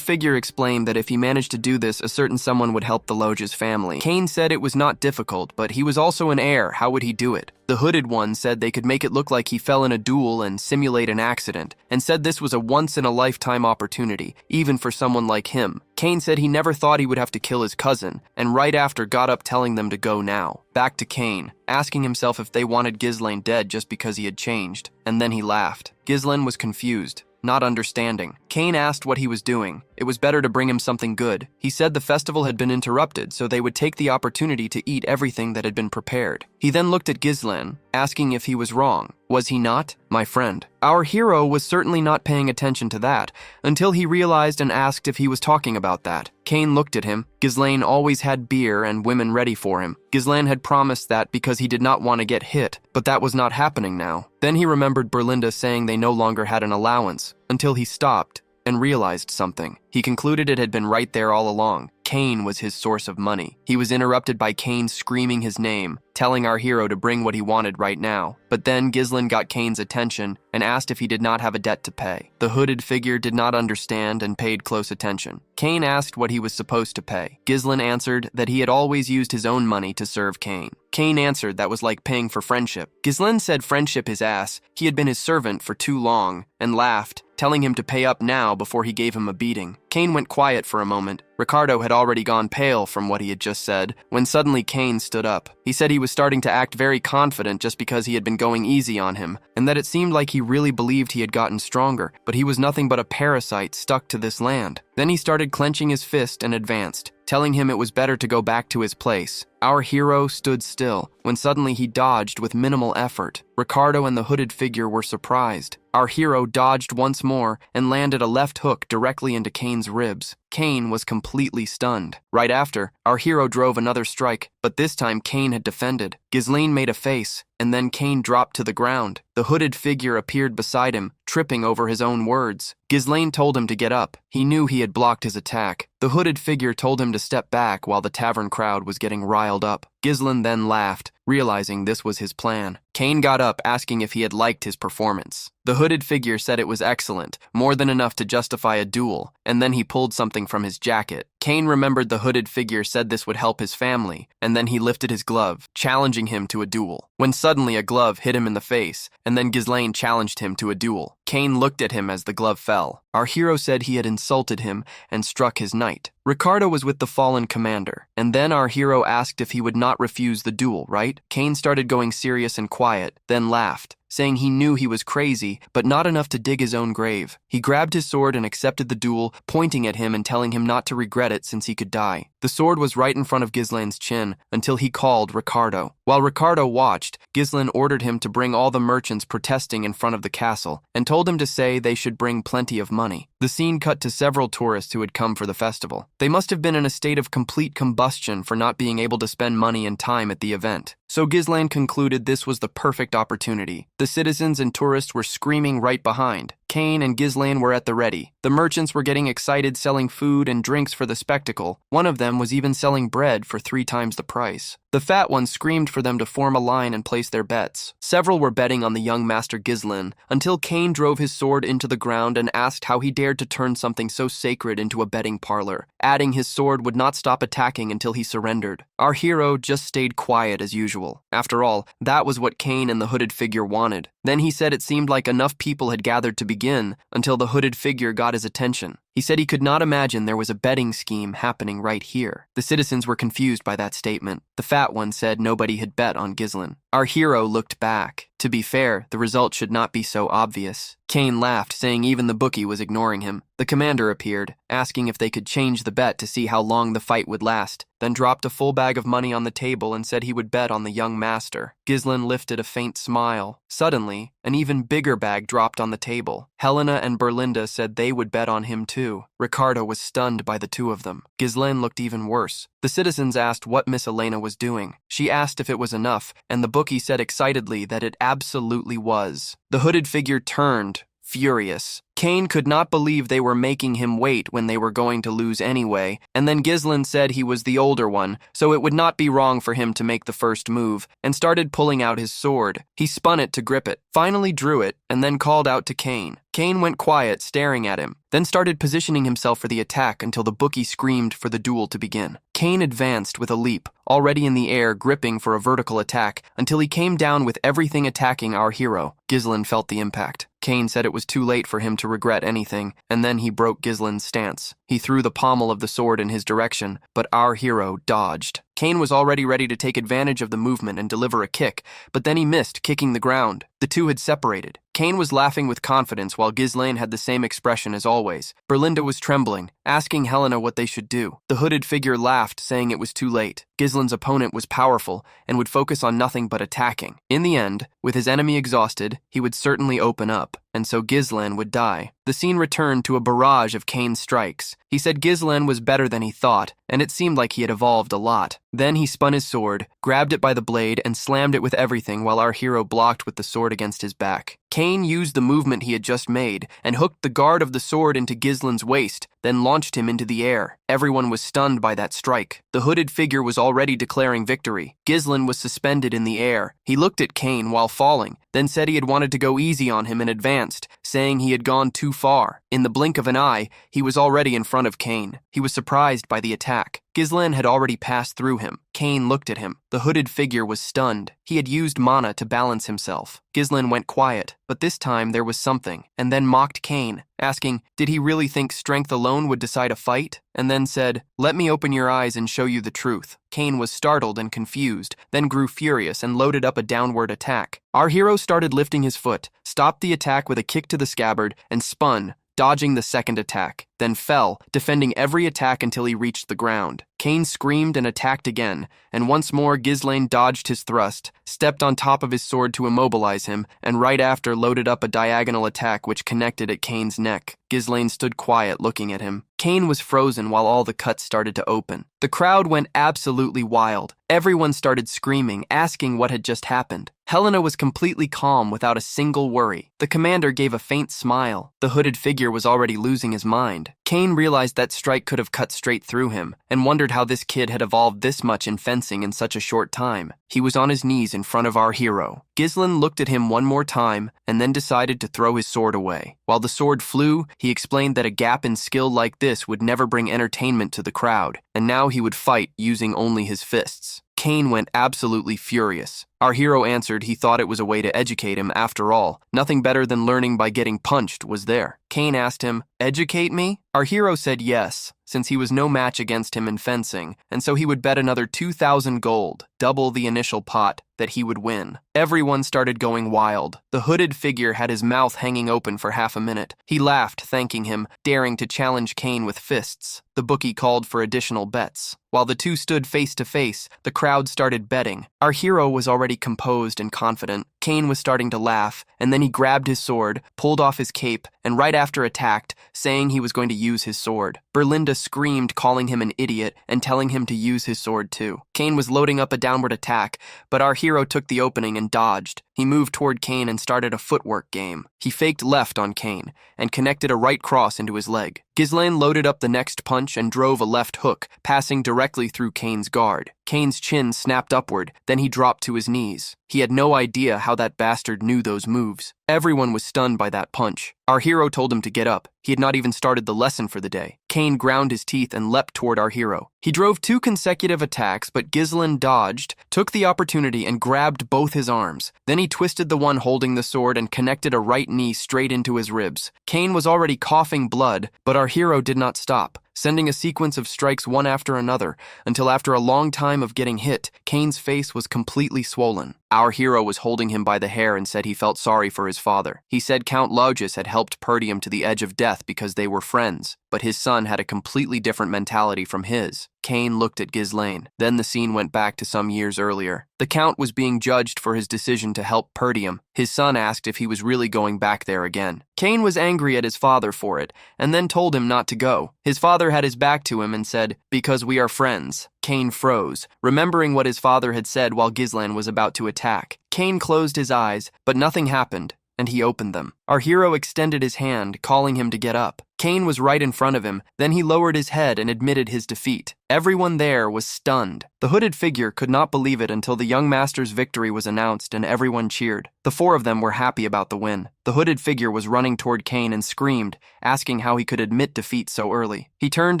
figure explained that if he managed to do this, a certain someone would help the Loges family. Kane said it was not difficult, but he was also an heir. How would he do it? The hooded one said they could make it look like he fell in a duel and simulate an accident, and said this was a once-in-a-lifetime opportunity, even for someone like him. Kane said he never thought he would have to kill his cousin, and right after got up telling them to go now. Back to Kane, asking himself if they wanted Ghislain dead just because he had changed, and then he laughed. Ghislain was confused, not understanding. Kane asked what he was doing. It was better to bring him something good. He said the festival had been interrupted, so they would take the opportunity to eat everything that had been prepared. He then looked at Ghislain, asking if he was wrong. Was he not, my friend? Our hero was certainly not paying attention to that, until he realized and asked if he was talking about that. Kane looked at him. Ghislain always had beer and women ready for him. Ghislain had promised that because he did not want to get hit, but that was not happening now. Then he remembered Berlinda saying they no longer had an allowance, until he stopped and realized something. He concluded it had been right there all along. Kane was his source of money. He was interrupted by Kane screaming his name, telling our hero to bring what he wanted right now. But then Ghislain got Kane's attention and asked if he did not have a debt to pay. The hooded figure did not understand and paid close attention. Kane asked what he was supposed to pay. Ghislain answered that he had always used his own money to serve Kane. Kane answered that was like paying for friendship. Ghislain said friendship his ass. He had been his servant for too long, and laughed, telling him to pay up now before he gave him a beating. Kane went quiet for a moment. Ricardo had already gone pale from what he had just said, when suddenly Kane stood up. He said he was starting to act very confident just because he had been going easy on him, and that it seemed like he really believed he had gotten stronger, but he was nothing but a parasite stuck to this land. Then he started clenching his fist and advanced, telling him it was better to go back to his place. Our hero stood still, when suddenly he dodged with minimal effort. Ricardo and the hooded figure were surprised. Our hero dodged once more and landed a left hook directly into Kane's ribs. Kane was completely stunned. Right after, our hero drove another strike, but this time Kane had defended. Ghislain made a face, and then Kane dropped to the ground. The hooded figure appeared beside him, tripping over his own words. Ghislain told him to get up. He knew he had blocked his attack. The hooded figure told him to step back while the tavern crowd was getting riled up. Ghislain then laughed, realizing this was his plan. Kane got up, asking if he had liked his performance. The hooded figure said it was excellent, more than enough to justify a duel, and then he pulled something from his jacket. Kane remembered the hooded figure said this would help his family, and then he lifted his glove, challenging him to a duel. When suddenly a glove hit him in the face, and then Ghislain challenged him to a duel. Kane looked at him as the glove fell. Our hero said he had insulted him and struck his knight. Ricardo was with the fallen commander, and then our hero asked if he would not refuse the duel, right? Kane started going serious and quiet, then laughed, saying he knew he was crazy, but not enough to dig his own grave. He grabbed his sword and accepted the duel, pointing at him and telling him not to regret it since he could die. The sword was right in front of Ghislain's chin until he called Ricardo. While Ricardo watched, Ghislain ordered him to bring all the merchants protesting in front of the castle and told him to say they should bring plenty of money. The scene cut to several tourists who had come for the festival. They must have been in a state of complete combustion for not being able to spend money and time at the event. So Ghislain concluded this was the perfect opportunity. The citizens and tourists were screaming right behind. Kane and Ghislain were at the ready. The merchants were getting excited selling food and drinks for the spectacle. One of them was even selling bread for 3 times the price. The fat one screamed for them to form a line and place their bets. Several were betting on the young master Ghislain, until Cain drove his sword into the ground and asked how he dared to turn something so sacred into a betting parlor, adding his sword would not stop attacking until he surrendered. Our hero just stayed quiet as usual. After all, that was what Cain and the hooded figure wanted. Then he said it seemed like enough people had gathered to begin until the hooded figure got his attention. He said he could not imagine there was a betting scheme happening right here. The citizens were confused by that statement. The fat one said nobody had bet on Ghislain. Our hero looked back. To be fair, the result should not be so obvious. Cain laughed, saying even the bookie was ignoring him. The commander appeared, asking if they could change the bet to see how long the fight would last, then dropped a full bag of money on the table and said he would bet on the young master. Ghislain lifted a faint smile. Suddenly, an even bigger bag dropped on the table. Helena and Berlinda said they would bet on him too. Ricardo was stunned by the two of them. Ghislain looked even worse. The citizens asked what Miss Elena was doing. She asked if it was enough, and the bookie said excitedly that it absolutely was. The hooded figure turned, furious. Cain could not believe they were making him wait when they were going to lose anyway, and then Ghislain said he was the older one, so it would not be wrong for him to make the first move, and started pulling out his sword. He spun it to grip it, finally drew it, and then called out to Cain. Cain went quiet, staring at him, then started positioning himself for the attack until the bookie screamed for the duel to begin. Cain advanced with a leap, already in the air, gripping for a vertical attack, until he came down with everything attacking our hero. Ghislain felt the impact. Cain said it was too late for him to regret anything, and then he broke Ghislain's stance. He threw the pommel of the sword in his direction, but our hero dodged. Cain was already ready to take advantage of the movement and deliver a kick, but then he missed, kicking the ground. The two had separated. Cain was laughing with confidence while Ghislain had the same expression as always. Berlinda was trembling, asking Helena what they should do. The hooded figure laughed, saying it was too late. Ghislain's opponent was powerful and would focus on nothing but attacking. In the end, with his enemy exhausted, he would certainly open up, and so Ghislain would die. The scene returned to a barrage of Cain's strikes. He said Ghislain was better than he thought, and it seemed like he had evolved a lot. Then he spun his sword, grabbed it by the blade, and slammed it with everything while our hero blocked with the sword against his back. Cain used the movement he had just made and hooked the guard of the sword into Ghislain's waist, then launched him into the air. Everyone was stunned by that strike. The hooded figure was already declaring victory. Ghislain was suspended in the air. He looked at Cain while falling, then said he had wanted to go easy on him and advanced, saying he had gone too far. In the blink of an eye, he was already in front of Cain. He was surprised by the attack. Ghislain had already passed through him. Cain looked at him. The hooded figure was stunned. He had used mana to balance himself. Ghislain went quiet, but this time there was something, and then mocked Cain, asking, did he really think strength alone would decide a fight? And then said, let me open your eyes and show you the truth. Cain was startled and confused, then grew furious and loaded up a downward attack. Our hero started lifting his foot, stopped the attack with a kick to the scabbard, and spun, dodging the second attack, then fell, defending every attack until he reached the ground. Cain screamed and attacked again, and once more Ghislain dodged his thrust, stepped on top of his sword to immobilize him, and right after loaded up a diagonal attack which connected at Cain's neck. Ghislain stood quiet looking at him. Cain was frozen while all the cuts started to open. The crowd went absolutely wild. Everyone started screaming, asking what had just happened. Helena was completely calm without a single worry. The commander gave a faint smile. The hooded figure was already losing his mind. Cain realized that strike could have cut straight through him, and wondered how this kid had evolved this much in fencing in such a short time. He was on his knees in front of our hero. Ghislain looked at him one more time, and then decided to throw his sword away. While the sword flew, he explained that a gap in skill like this would never bring entertainment to the crowd, and now he would fight using only his fists. Cain went absolutely furious. Our hero answered he thought it was a way to educate him after all. Nothing better than learning by getting punched was there. Cain asked him, educate me? Our hero said yes, since he was no match against him in fencing, and so he would bet another 2,000 gold, double the initial pot, that he would win. Everyone started going wild. The hooded figure had his mouth hanging open for half a minute. He laughed, thanking him, daring to challenge Cain with fists. The bookie called for additional bets. While the two stood face to face, the crowd started betting. Our hero was already composed and confident. Cain was starting to laugh, and then he grabbed his sword, pulled off his cape, and right after attacked, saying he was going to use his sword. Berlinda screamed, calling him an idiot and telling him to use his sword too. Cain was loading up a downward attack, but our hero took the opening and dodged. He moved toward Cain and started a footwork game. He faked left on Cain and connected a right cross into his leg. Ghislaine loaded up the next punch and drove a left hook, passing directly through Cain's guard. Cain's chin snapped upward, then he dropped to his knees. He had no idea how that bastard knew those moves. Everyone was stunned by that punch. Our hero told him to get up. He had not even started the lesson for the day. Cain ground his teeth and leapt toward our hero. He drove 2 consecutive attacks, but Ghislaine dodged, took the opportunity, and grabbed both his arms. Then he twisted the one holding the sword and connected a right knee straight into his ribs. Cain was already coughing blood, but our hero did not stop, sending a sequence of strikes one after another, until after a long time of getting hit, Cain's face was completely swollen. Our hero was holding him by the hair and said he felt sorry for his father. He said Count Logus had helped Perdium to the edge of death because they were friends, but his son had a completely different mentality from his. Cain looked at Ghislaine. Then the scene went back to some years earlier. The Count was being judged for his decision to help Perdium. His son asked if he was really going back there again. Cain was angry at his father for it, and then told him not to go. His father had his back to him and said, "Because we are friends." Cain froze, remembering what his father had said while Ghislaine was about to attack. Cain closed his eyes, but nothing happened, and he opened them. Our hero extended his hand, calling him to get up. Cain was right in front of him, then he lowered his head and admitted his defeat. Everyone there was stunned. The hooded figure could not believe it until the young master's victory was announced and everyone cheered. The 4 of them were happy about the win. The hooded figure was running toward Cain and screamed, asking how he could admit defeat so early. He turned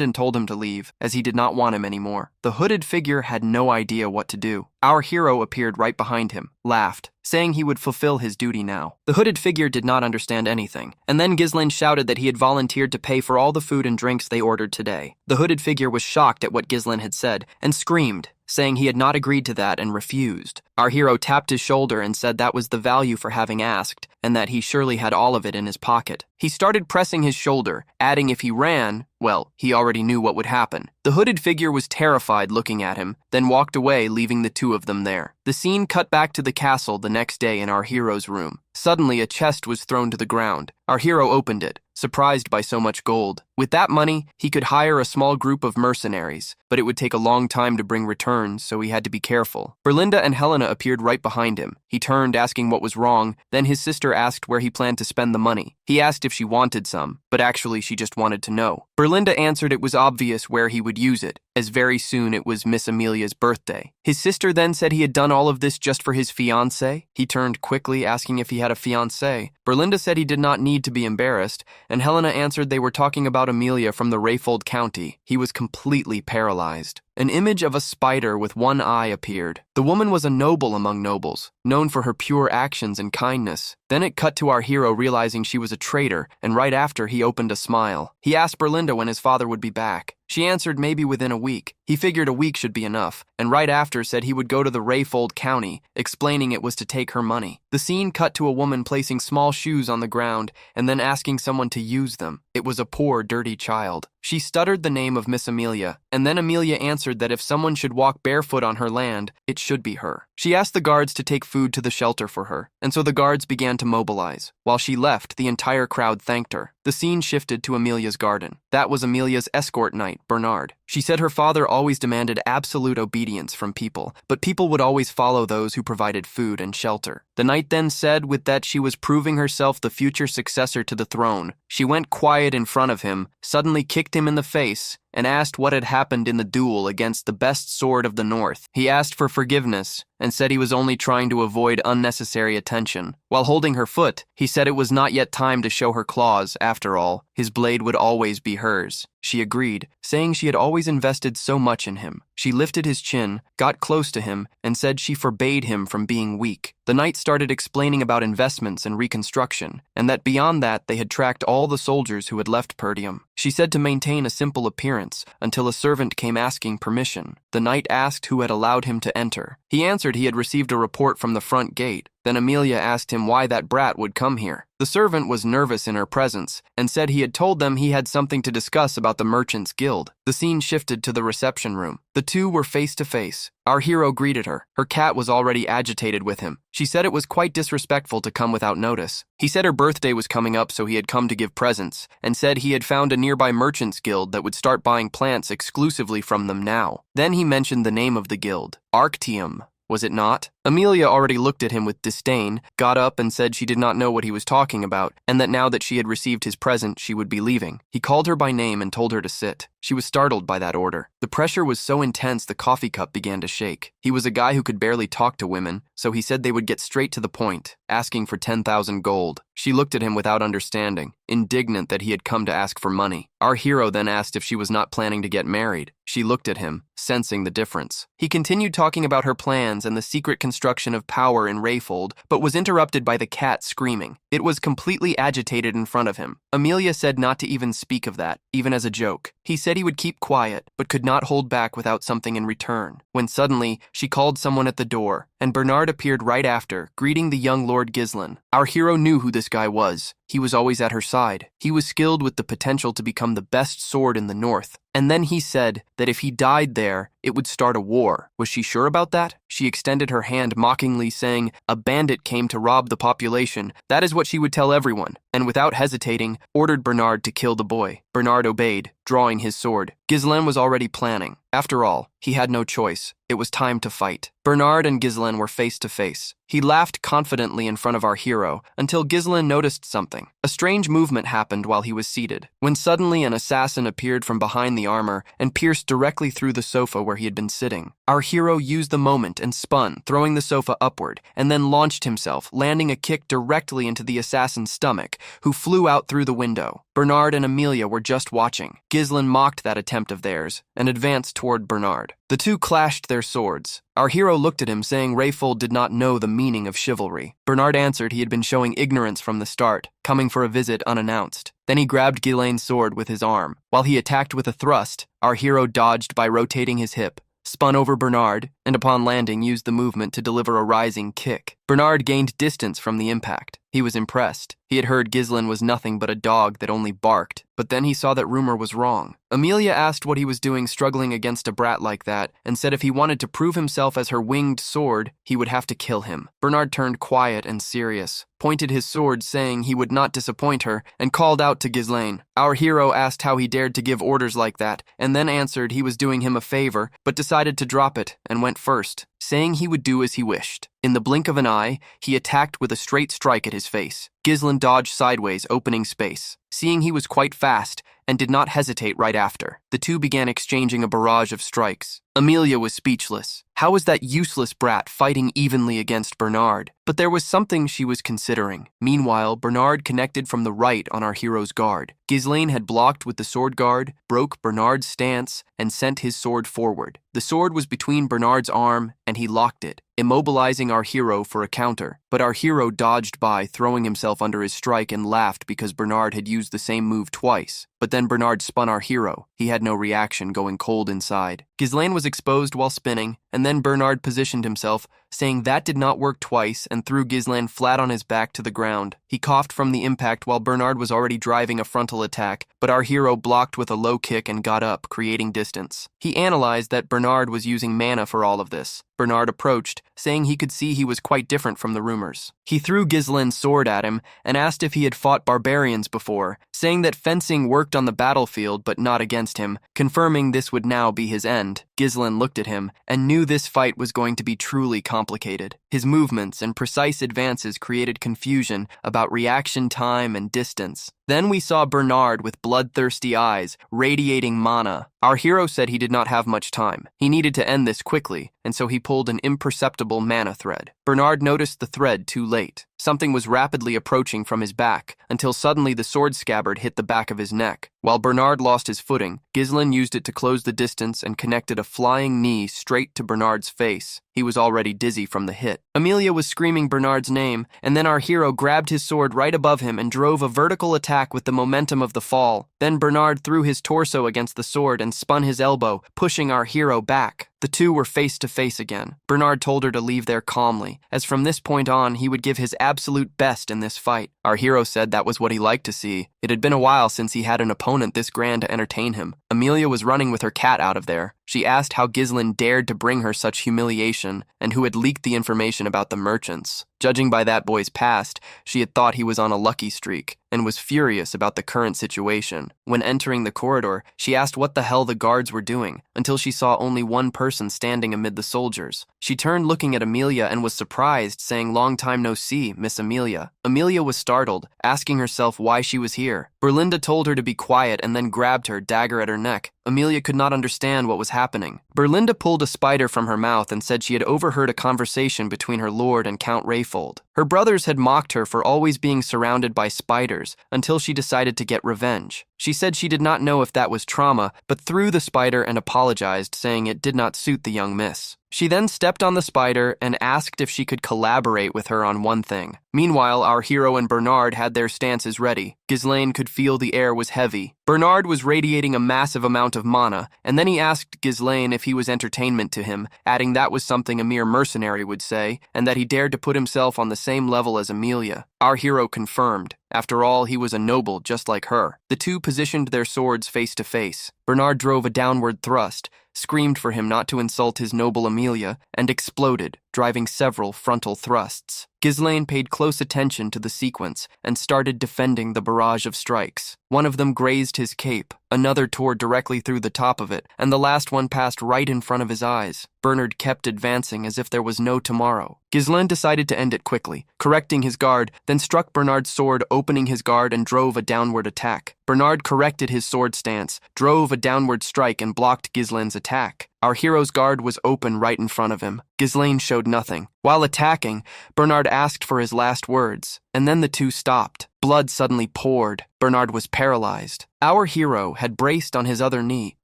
and told him to leave, as he did not want him anymore. The hooded figure had no idea what to do. Our hero appeared right behind him, laughed, saying he would fulfill his duty now. The hooded figure did not understand anything, and then Ghislaine shouted that he had volunteered to pay for all the food and drinks they ordered today. The hooded figure was shocked at what Ghislaine had said, and screamed, saying he had not agreed to that and refused. Our hero tapped his shoulder and said that was the value for having asked, and that he surely had all of it in his pocket. He started pressing his shoulder, adding if he ran, well, he already knew what would happen. The hooded figure was terrified looking at him, then walked away, leaving the 2 of them there. The scene cut back to the castle the next day in our hero's room. Suddenly, a chest was thrown to the ground. Our hero opened it, surprised by so much gold. With that money, he could hire a small group of mercenaries, but it would take a long time to bring returns, so he had to be careful. Berlinda and Helena appeared right behind him. He turned, asking what was wrong, then his sister asked where he planned to spend the money. He asked if she wanted some, but actually she just wanted to know. Berlinda answered it was obvious where he would use it, as very soon it was Miss Amelia's birthday. His sister then said he had done all of this just for his fiancée. He turned quickly, asking if he had a fiancée. Berlinda said he did not need to be embarrassed, and Helena answered they were talking about Amelia from the Rayfold County. He was completely paralyzed. An image of a spider with one eye appeared. The woman was a noble among nobles, known for her pure actions and kindness. Then it cut to our hero realizing she was a traitor, and right after he opened a smile. He asked Berlinda when his father would be back. She answered maybe within a week. He figured a week should be enough, and right after said he would go to the Rayfold County, explaining it was to take her money. The scene cut to a woman placing small shoes on the ground and then asking someone to use them. It was a poor, dirty child. She stuttered the name of Miss Amelia, and then Amelia answered that if someone should walk barefoot on her land, it should be her. She asked the guards to take food to the shelter for her, and so the guards began to mobilize. While she left, the entire crowd thanked her. The scene shifted to Amelia's garden. That was Amelia's escort knight, Bernard. She said her father always demanded absolute obedience from people, but people would always follow those who provided food and shelter. The knight then said with that she was proving herself the future successor to the throne. She went quiet in front of him, suddenly kicked him in the face, and asked what had happened in the duel against the best sword of the North. He asked for forgiveness and said he was only trying to avoid unnecessary attention. While holding her foot, he said it was not yet time to show her claws. After all, his blade would always be hers. She agreed, saying she had always invested so much in him. She lifted his chin, got close to him, and said she forbade him from being weak. The knight started explaining about investments and reconstruction, and that beyond that they had tracked all the soldiers who had left Perdium. She said to maintain a simple appearance until a servant came asking permission. The knight asked who had allowed him to enter. He answered he had received a report from the front gate. Then Amelia asked him why that brat would come here. The servant was nervous in her presence and said he had told them he had something to discuss about the Merchants Guild. The scene shifted to the reception room. The two were face to face. Our hero greeted her. Her cat was already agitated with him. She said it was quite disrespectful to come without notice. He said her birthday was coming up, so he had come to give presents, and said he had found a nearby Merchants Guild that would start buying plants exclusively from them now. Then he mentioned the name of the guild. Arctium, was it not? Amelia already looked at him with disdain, got up and said she did not know what he was talking about, and that now that she had received his present, she would be leaving. He called her by name and told her to sit. She was startled by that order. The pressure was so intense the coffee cup began to shake. He was a guy who could barely talk to women, so he said they would get straight to the point, asking for 10,000 gold. She looked at him without understanding, indignant that he had come to ask for money. Our hero then asked if she was not planning to get married. She looked at him, sensing the difference. He continued talking about her plans and the secret construction of power in Rayfold, but was interrupted by the cat screaming. It was completely agitated in front of him. Amelia said not to even speak of that, even as a joke. He said he would keep quiet, but could not hold back without something in return. When suddenly, she called someone at the door, and Bernard appeared right after, greeting the young Lord Ghislain. Our hero knew who this guy was. He was always at her side. He was skilled with the potential to become the best sword in the north. And then he said that if he died there, it would start a war. Was she sure about that? She extended her hand mockingly, saying, "A bandit came to rob the population. That is what she would tell everyone," and without hesitating, ordered Bernard to kill the boy. Bernard obeyed, drawing his sword. Ghislain was already planning. After all, he had no choice. It was time to fight. Bernard and Ghislain were face to face. He laughed confidently in front of our hero until Ghislain noticed something. A strange movement happened while he was seated, when suddenly an assassin appeared from behind the armor and pierced directly through the sofa where he had been sitting. Our hero used the moment and spun, throwing the sofa upward, and then launched himself, landing a kick directly into the assassin's stomach, who flew out through the window. Bernard and Amelia were just watching. Ghislain mocked that attempt of theirs and advanced toward Bernard. The two clashed their swords. Our hero looked at him, saying Rayfold did not know the meaning of chivalry. Bernard answered he had been showing ignorance from the start, coming for a visit unannounced. Then he grabbed Ghislain's sword with his arm. While he attacked with a thrust, our hero dodged by rotating his hip, spun over Bernard, and upon landing used the movement to deliver a rising kick. Bernard gained distance from the impact. He was impressed. He had heard Ghislain was nothing but a dog that only barked, but then he saw that rumor was wrong. Amelia asked what he was doing struggling against a brat like that, and said if he wanted to prove himself as her winged sword, he would have to kill him. Bernard turned quiet and serious, pointed his sword saying he would not disappoint her, and called out to Ghislain. Our hero asked how he dared to give orders like that, and then answered he was doing him a favor, but decided to drop it and went first, saying he would do as he wished. In the blink of an eye, he attacked with a straight strike at his face. Ghislain dodged sideways, opening space. Seeing he was quite fast, and did not hesitate right after, the two began exchanging a barrage of strikes. Amelia was speechless. How was that useless brat fighting evenly against Bernard? But there was something she was considering. Meanwhile, Bernard connected from the right on our hero's guard. Ghislain had blocked with the sword guard, broke Bernard's stance, and sent his sword forward. The sword was between Bernard's arm, and he locked it, immobilizing our hero for a counter. But our hero dodged by, throwing himself under his strike, and laughed because Bernard had used the same move twice. But then Bernard spun our hero. He had no reaction, going cold inside. Ghislain was exposed while spinning, and then Bernard positioned himself, saying that did not work twice, and threw Ghislain flat on his back to the ground. He coughed from the impact while Bernard was already driving a frontal attack, but our hero blocked with a low kick and got up, creating distance. He analyzed that Bernard was using mana for all of this. Bernard approached, saying he could see he was quite different from the rumors. He threw Ghislain's sword at him and asked if he had fought barbarians before, saying that fencing worked on the battlefield but not against him, confirming this would now be his end. Ghislain looked at him and knew this fight was going to be truly complicated. His movements and precise advances created confusion about reaction time and distance. Then we saw Bernard with bloodthirsty eyes, radiating mana. Our hero said he did not have much time. He needed to end this quickly, and so he pulled an imperceptible mana thread. Bernard noticed the thread too late. Something was rapidly approaching from his back, until suddenly the sword scabbard hit the back of his neck. While Bernard lost his footing, Ghislain used it to close the distance and connected a flying knee straight to Bernard's face. He was already dizzy from the hit. Amelia was screaming Bernard's name, and then our hero grabbed his sword right above him and drove a vertical attack back with the momentum of the fall. Then Bernard threw his torso against the sword and spun his elbow, pushing our hero back. The two were face to face again. Bernard told her to leave there calmly, as from this point on he would give his absolute best in this fight. Our hero said that was what he liked to see. It had been a while since he had an opponent this grand to entertain him. Amelia was running with her cat out of there. She asked how Ghislain dared to bring her such humiliation and who had leaked the information about the merchants. Judging by that boy's past, she had thought he was on a lucky streak and was furious about the current situation. When entering the corridor, she asked what the hell the guards were doing, until she saw only one person standing amid the soldiers. She turned looking at Amelia and was surprised, saying, "Long time no see, Miss Amelia." Amelia was startled, asking herself why she was here. Berlinda told her to be quiet and then grabbed her, dagger at her neck. Amelia could not understand what was happening. Berlinda pulled a spider from her mouth and said she had overheard a conversation between her lord and Count Rayfold. Her brothers had mocked her for always being surrounded by spiders until she decided to get revenge. She said she did not know if that was trauma, but threw the spider and apologized, saying it did not suit the young miss. She then stepped on the spider and asked if she could collaborate with her on one thing. Meanwhile, our hero and Bernard had their stances ready. Ghislain could feel the air was heavy. Bernard was radiating a massive amount of mana, and then he asked Ghislain if he was entertainment to him, adding that was something a mere mercenary would say, and that he dared to put himself on the same level as Amelia. Our hero confirmed. After all, he was a noble just like her. The two positioned their swords face to face. Bernard drove a downward thrust, screamed for him not to insult his noble Amelia, and exploded, driving several frontal thrusts. Ghislain paid close attention to the sequence and started defending the barrage of strikes. One of them grazed his cape, another tore directly through the top of it, and the last one passed right in front of his eyes. Bernard kept advancing as if there was no tomorrow. Ghislain decided to end it quickly, correcting his guard, then struck Bernard's sword, opening his guard and drove a downward attack. Bernard corrected his sword stance, drove a downward strike and blocked Ghislain's attack. Our hero's guard was open right in front of him. Ghislain showed nothing. While attacking, Bernard asked for his last words, and then the two stopped. Blood suddenly poured. Bernard was paralyzed. Our hero had braced on his other knee,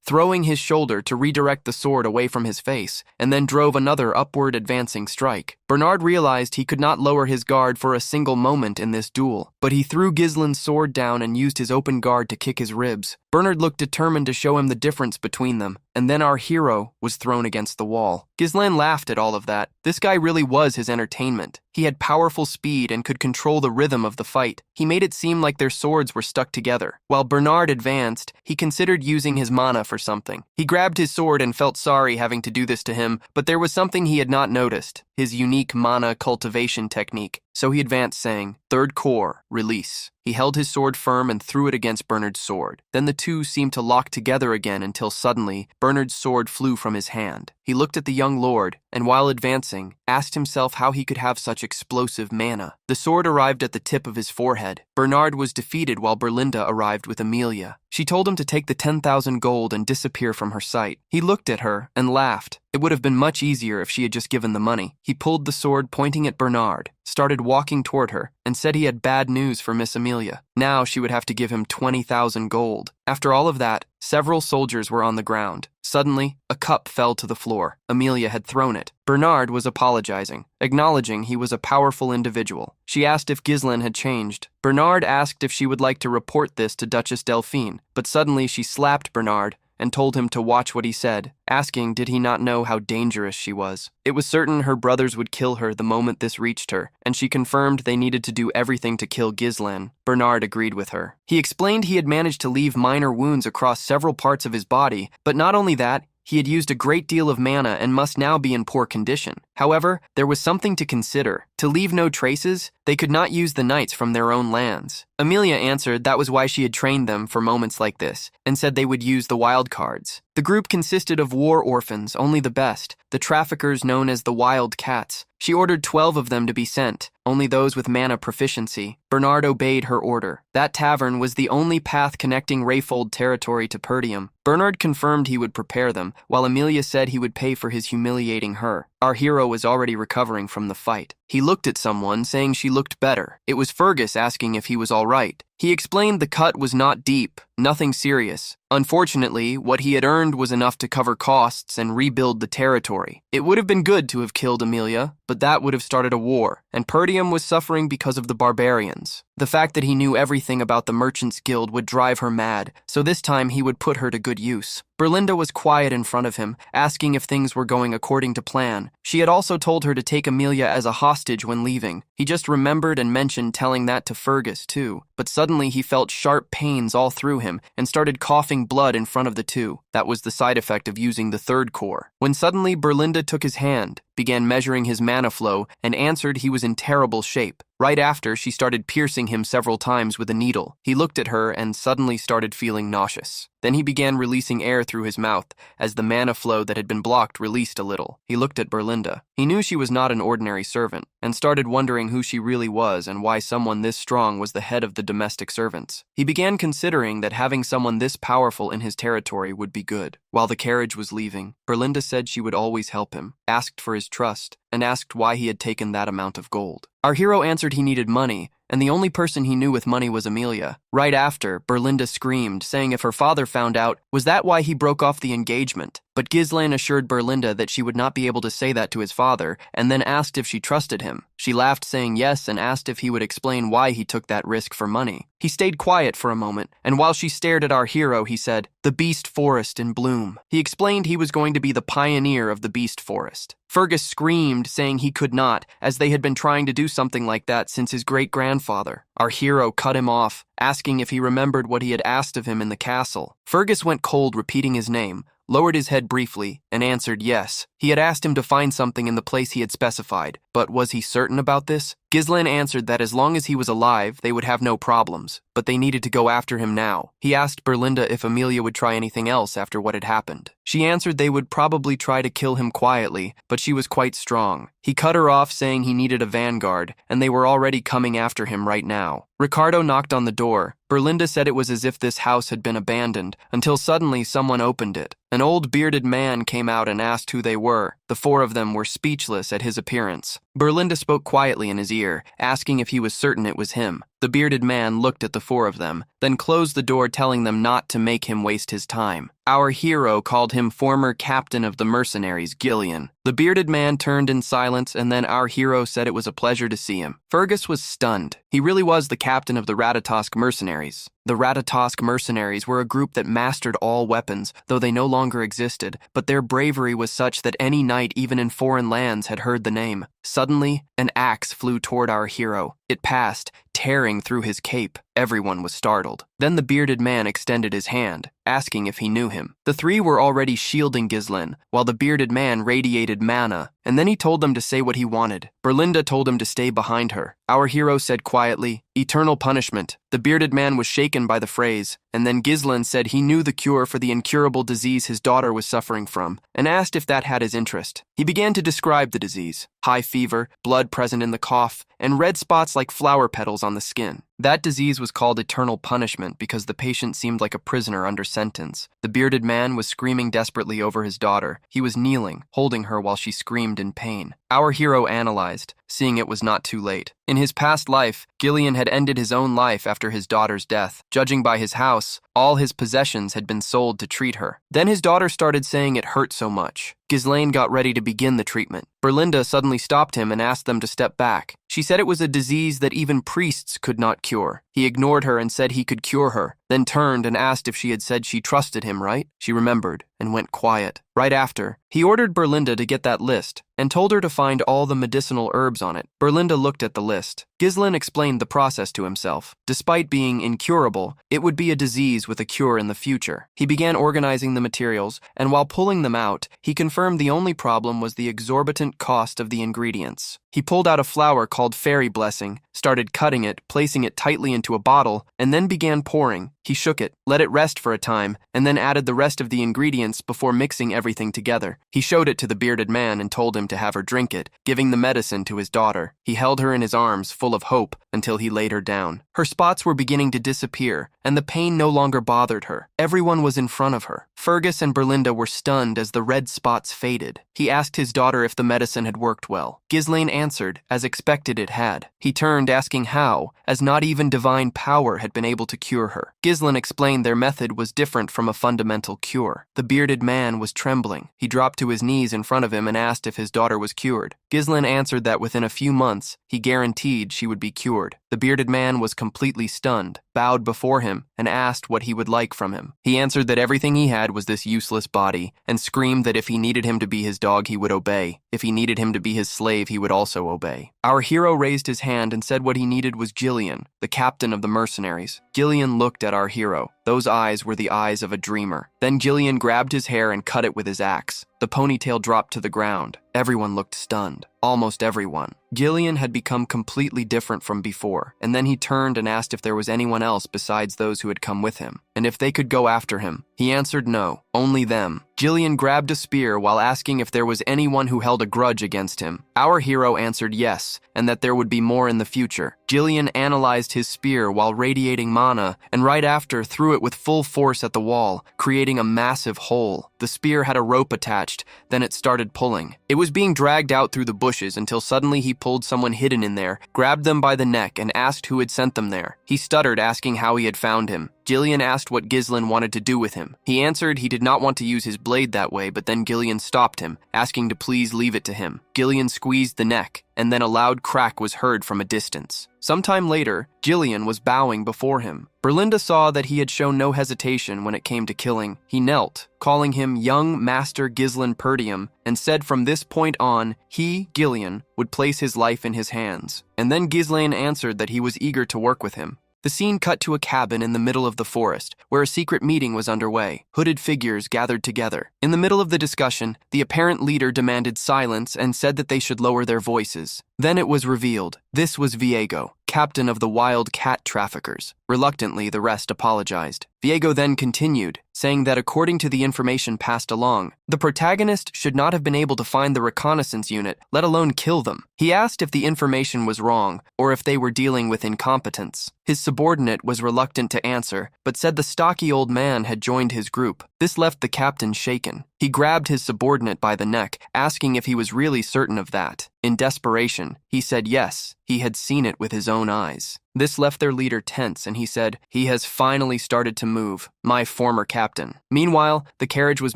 throwing his shoulder to redirect the sword away from his face, and then drove another upward advancing strike. Bernard realized he could not lower his guard for a single moment in this duel, but he threw Ghislain's sword down and used his open guard to kick his ribs. Bernard looked determined to show him the difference between them, and then our hero was thrown against the wall. Ghislain laughed at all of that. This guy really was his entertainment. He had powerful speed and could control the rhythm of the fight. He made it seem like their swords were stuck together. While Bernard advanced, he considered using his mana for something. He grabbed his sword and felt sorry having to do this to him, but there was something he had not noticed, his unique mana cultivation technique. So he advanced, saying, "Third core, release." He held his sword firm and threw it against Bernard's sword. Then the two seemed to lock together again until suddenly, Bernard's sword flew from his hand. He looked at the young lord, and while advancing, asked himself how he could have such explosive mana. The sword arrived at the tip of his forehead. Bernard was defeated while Berlinda arrived with Amelia. She told him to take the 10,000 gold and disappear from her sight. He looked at her and laughed. It would have been much easier if she had just given the money. He pulled the sword, pointing at Bernard, started walking toward her, and said he had bad news for Miss Amelia. Now she would have to give him 20,000 gold. After all of that, several soldiers were on the ground. Suddenly, a cup fell to the floor. Amelia had thrown it. Bernard was apologizing, acknowledging he was a powerful individual. She asked if Ghislain had changed. Bernard asked if she would like to report this to Duchess Delphine, but suddenly she slapped Bernard and told him to watch what he said, asking did he not know how dangerous she was. It was certain her brothers would kill her the moment this reached her, and she confirmed they needed to do everything to kill Ghislain. Bernard agreed with her. He explained he had managed to leave minor wounds across several parts of his body, but not only that, he had used a great deal of mana and must now be in poor condition. However, there was something to consider. To leave no traces, they could not use the knights from their own lands. Amelia answered that was why she had trained them for moments like this, and said they would use the wild cards. The group consisted of war orphans, only the best, the traffickers known as the Wild Cats. She ordered 12 of them to be sent, only those with mana proficiency. Bernard obeyed her order. That tavern was the only path connecting Rayfold territory to Perdium. Bernard confirmed he would prepare them, while Amelia said he would pay for his humiliating her. Our hero was already recovering from the fight. He looked at someone, saying she looked better. It was Fergus asking if he was all right. He explained the cut was not deep, nothing serious. Unfortunately, what he had earned was enough to cover costs and rebuild the territory. It would have been good to have killed Emilia, but that would have started a war, and Perdium was suffering because of the barbarians. The fact that he knew everything about the Merchants Guild would drive her mad, so this time he would put her to good use. Berlinda was quiet in front of him, asking if things were going according to plan. She had also told her to take Emilia as a hostage when leaving. He just remembered and mentioned telling that to Fergus, too. But suddenly he felt sharp pains all through him and started coughing blood in front of the two. That was the side effect of using the third core. When suddenly Berlinda took his hand, began measuring his mana flow, and answered he was in terrible shape. Right after, she started piercing him several times with a needle. He looked at her and suddenly started feeling nauseous. Then he began releasing air through his mouth as the mana flow that had been blocked released a little. He looked at Berlinda. He knew she was not an ordinary servant and started wondering who she really was and why someone this strong was the head of the domestic servants. He began considering that having someone this powerful in his territory would be good. While the carriage was leaving, Berlinda said she would always help him, asked for his trust, and asked why he had taken that amount of gold. Our hero answered he needed money, and the only person he knew with money was Emilia. Right after, Berlinda screamed, saying if her father found out, was that why he broke off the engagement? But Ghislaine assured Berlinda that she would not be able to say that to his father, and then asked if she trusted him. She laughed, saying yes, and asked if he would explain why he took that risk for money. He stayed quiet for a moment, and while she stared at our hero, he said, "The Beast Forest in bloom." He explained he was going to be the pioneer of the Beast Forest. Fergus screamed, saying he could not, as they had been trying to do something like that since his great-grandfather. Our hero cut him off, asking if he remembered what he had asked of him in the castle. Fergus went cold, repeating his name, lowered his head briefly, and answered yes. He had asked him to find something in the place he had specified, but was he certain about this? Ghislaine answered that as long as he was alive, they would have no problems, but they needed to go after him now. He asked Berlinda if Emilia would try anything else after what had happened. She answered they would probably try to kill him quietly, but she was quite strong. He cut her off, saying he needed a vanguard, and they were already coming after him right now. Ricardo knocked on the door. Berlinda said it was as if this house had been abandoned, until suddenly someone opened it. An old bearded man came out and asked who they were. The four of them were speechless at his appearance. Berlinda spoke quietly in his ear, asking if he was certain it was him. The bearded man looked at the four of them, then closed the door, telling them not to make him waste his time. Our hero called him former captain of the mercenaries, Gillian. The bearded man turned in silence, and then our hero said it was a pleasure to see him. Fergus was stunned. He really was the captain of the Ratatosk mercenaries. The Ratatosk mercenaries were a group that mastered all weapons, though they no longer existed, but their bravery was such that any knight, even in foreign lands, had heard the name. Suddenly, an axe flew toward our hero. It passed, tearing through his cape. Everyone was startled. Then the bearded man extended his hand, asking if he knew him. The three were already shielding Ghislaine, while the bearded man radiated mana, and then he told them to say what he wanted. Berlinda told him to stay behind her. Our hero said quietly, "Eternal punishment." The bearded man was shaken by the phrase, and then Ghislaine said he knew the cure for the incurable disease his daughter was suffering from, and asked if that had his interest. He began to describe the disease: high fever, blood present in the cough, and red spots like flower petals on the skin. That disease was called eternal punishment because the patient seemed like a prisoner under sentence. The bearded man was screaming desperately over his daughter. He was kneeling, holding her while she screamed in pain. Our hero analyzed, seeing it was not too late. In his past life, Gillian had ended his own life after his daughter's death. Judging by his house, all his possessions had been sold to treat her. Then his daughter started saying it hurt so much. Ghislaine got ready to begin the treatment. Berlinda suddenly stopped him and asked them to step back. She said it was a disease that even priests could not cure. He ignored her and said he could cure her, then turned and asked if she had said she trusted him, right? She remembered and went quiet. Right after, he ordered Berlinda to get that list and told her to find all the medicinal herbs on it. Berlinda looked at the list. Ghislaine explained the process to himself. Despite being incurable, it would be a disease with a cure in the future. He began organizing the materials, and while pulling them out, he confirmed the only problem was the exorbitant cost of the ingredients. He pulled out a flower called Fairy Blessing, started cutting it, placing it tightly into a bottle, and then began pouring. He shook it, let it rest for a time, and then added the rest of the ingredients before mixing everything together. He showed it to the bearded man and told him to have her drink it, giving the medicine to his daughter. He held her in his arms, full full of hope until he laid her down. Her spots were beginning to disappear, and the pain no longer bothered her. Everyone was in front of her. Fergus and Berlinda were stunned as the red spots faded. He asked his daughter if the medicine had worked well. Ghislaine answered, as expected it had. He turned, asking how, as not even divine power had been able to cure her. Ghislaine explained their method was different from a fundamental cure. The bearded man was trembling. He dropped to his knees in front of him and asked if his daughter was cured. Ghislaine answered that within a few months, he guaranteed she would be cured. The bearded man was completely stunned, bowed before him, and asked what he would like from him. He answered that everything he had was this useless body, and screamed that if he needed him to be his dog, he would obey. If he needed him to be his slave, he would also obey. Our hero raised his hand and said what he needed was Gillian, the captain of the mercenaries. Gillian looked at our hero. Those eyes were the eyes of a dreamer. Then Gillian grabbed his hair and cut it with his axe. The ponytail dropped to the ground. Everyone looked stunned. Almost everyone. Gillian had become completely different from before, and then he turned and asked if there was anyone else besides those who had come with him, and if they could go after him. He answered no, only them. Gillian grabbed a spear while asking if there was anyone who held a grudge against him. Our hero answered yes, and that there would be more in the future. Gillian analyzed his spear while radiating mana, and right after threw it with full force at the wall, creating a massive hole. The spear had a rope attached, then it started pulling. It was being dragged out through the bushes until suddenly he pulled someone hidden in there, grabbed them by the neck, and asked who had sent them there. He stuttered, asking how he had found him. Gillian asked what Ghislaine wanted to do with him. He answered he did not want to use his blade that way, but then Gillian stopped him, asking to please leave it to him. Gillian squeezed the neck, and then a loud crack was heard from a distance. Sometime later, Gillian was bowing before him. Berlinda saw that he had shown no hesitation when it came to killing. He knelt, calling him young Master Ghislaine Perdium, and said from this point on, he, Gillian, would place his life in his hands. And then Ghislaine answered that he was eager to work with him. The scene cut to a cabin in the middle of the forest, where a secret meeting was underway. Hooded figures gathered together. In the middle of the discussion, the apparent leader demanded silence and said that they should lower their voices. Then it was revealed. This was Viego, captain of the wild cat traffickers. Reluctantly, the rest apologized. Viego then continued, saying that according to the information passed along, the protagonist should not have been able to find the reconnaissance unit, let alone kill them. He asked if the information was wrong, or if they were dealing with incompetence. His subordinate was reluctant to answer, but said the stocky old man had joined his group. This left the captain shaken. He grabbed his subordinate by the neck, asking if he was really certain of that. In desperation, he said yes, he had seen it with his own eyes. This left their leader tense, and he said, "He has finally started to move, my former captain." Meanwhile, the carriage was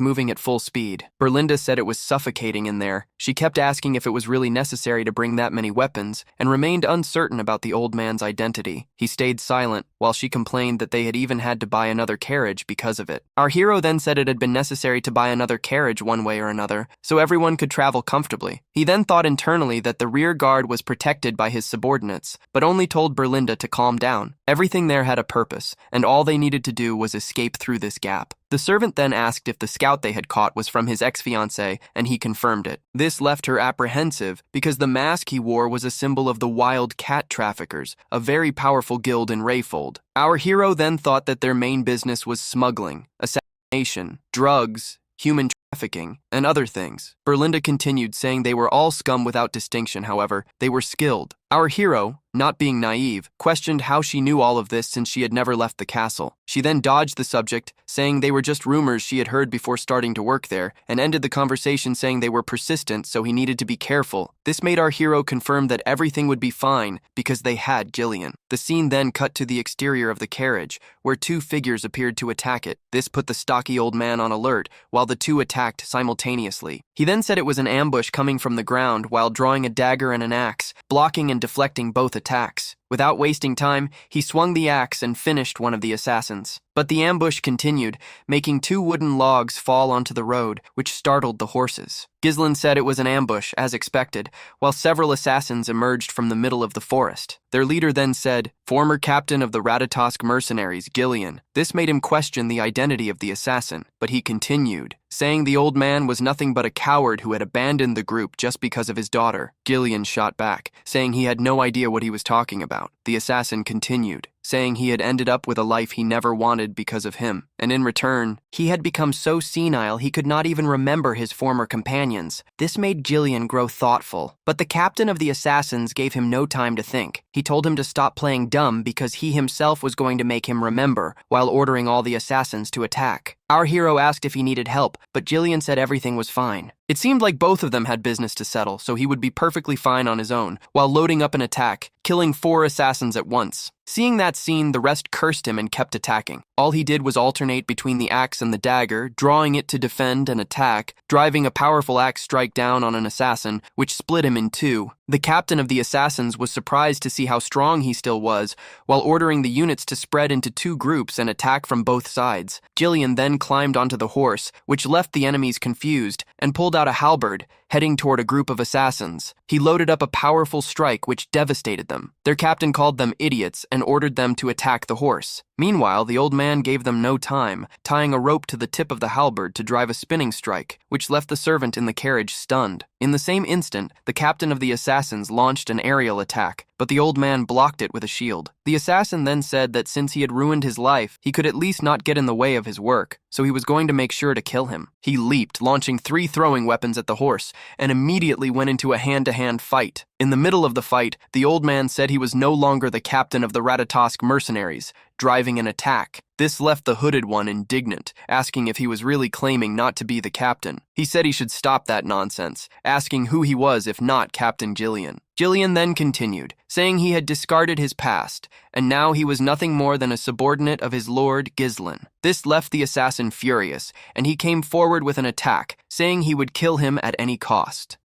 moving at full speed. Berlinda said it was suffocating in there. She kept asking if it was really necessary to bring that many weapons, and remained uncertain about the old man's identity. He stayed silent, while she complained that they had even had to buy another carriage because of it. Our hero then said it had been necessary to buy another carriage one way or another, so everyone could travel comfortably. He then thought internally that the rear guard was protected by his subordinates, but only told Berlinda to calm down. Everything there had a purpose, and all they needed to do was escape through this gap. The servant then asked if the scout they had caught was from his ex-fiancée, and he confirmed it. This left her apprehensive, because the mask he wore was a symbol of the wild cat traffickers, a very powerful guild in Rayfold. Our hero then thought that their main business was smuggling, assassination, drugs, human trafficking, and other things. Berlinda continued, saying they were all scum without distinction. However, they were skilled. Our hero, not being naive, questioned how she knew all of this since she had never left the castle. She then dodged the subject, saying they were just rumors she had heard before starting to work there, and ended the conversation saying they were persistent, so he needed to be careful. This made our hero confirm that everything would be fine because they had Gillian. The scene then cut to the exterior of the carriage, where two figures appeared to attack it. This put the stocky old man on alert, while the two attacked simultaneously. He then said it was an ambush coming from the ground while drawing a dagger and an axe, blocking and deflecting both attacks. Without wasting time, he swung the axe and finished one of the assassins. But the ambush continued, making two wooden logs fall onto the road, which startled the horses. Ghislaine said it was an ambush, as expected, while several assassins emerged from the middle of the forest. Their leader then said, "Former captain of the Ratatosk mercenaries, Gillian." This made him question the identity of the assassin, but he continued, saying the old man was nothing but a coward who had abandoned the group just because of his daughter. Gillian shot back, saying he had no idea what he was talking about. The assassin continued, saying he had ended up with a life he never wanted because of him, and in return, he had become so senile he could not even remember his former companions. This made Jillian grow thoughtful, but the captain of the assassins gave him no time to think. He told him to stop playing dumb because he himself was going to make him remember, while ordering all the assassins to attack. Our hero asked if he needed help, but Jillian said everything was fine. It seemed like both of them had business to settle, so he would be perfectly fine on his own, while loading up an attack, killing 4 assassins at once. Seeing that scene, the rest cursed him and kept attacking. All he did was alternate between the axe and the dagger, drawing it to defend and attack, driving a powerful axe strike down on an assassin, which split him in 2. The captain of the assassins was surprised to see how strong he still was, while ordering the units to spread into 2 groups and attack from both sides. Jillian then climbed onto the horse, which left the enemies confused, and pulled out a halberd, heading toward a group of assassins. He loaded up a powerful strike which devastated them. Their captain called them idiots and ordered them to attack the horse. Meanwhile, the old man gave them no time, tying a rope to the tip of the halberd to drive a spinning strike, which left the servant in the carriage stunned. In the same instant, the captain of the assassins launched an aerial attack, but the old man blocked it with a shield. The assassin then said that since he had ruined his life, he could at least not get in the way of his work, so he was going to make sure to kill him. He leaped, launching 3 throwing weapons at the horse, and immediately went into a hand-to-hand fight. In the middle of the fight, the old man said he was no longer the captain of the Ratatosk mercenaries, driving an attack. This left the hooded one indignant, asking if he was really claiming not to be the captain. He said he should stop that nonsense, asking who he was if not Captain Jillian. Jillian then continued, saying he had discarded his past, and now he was nothing more than a subordinate of his lord Ghislain. This left the assassin furious, and he came forward with an attack, saying he would kill him at any cost.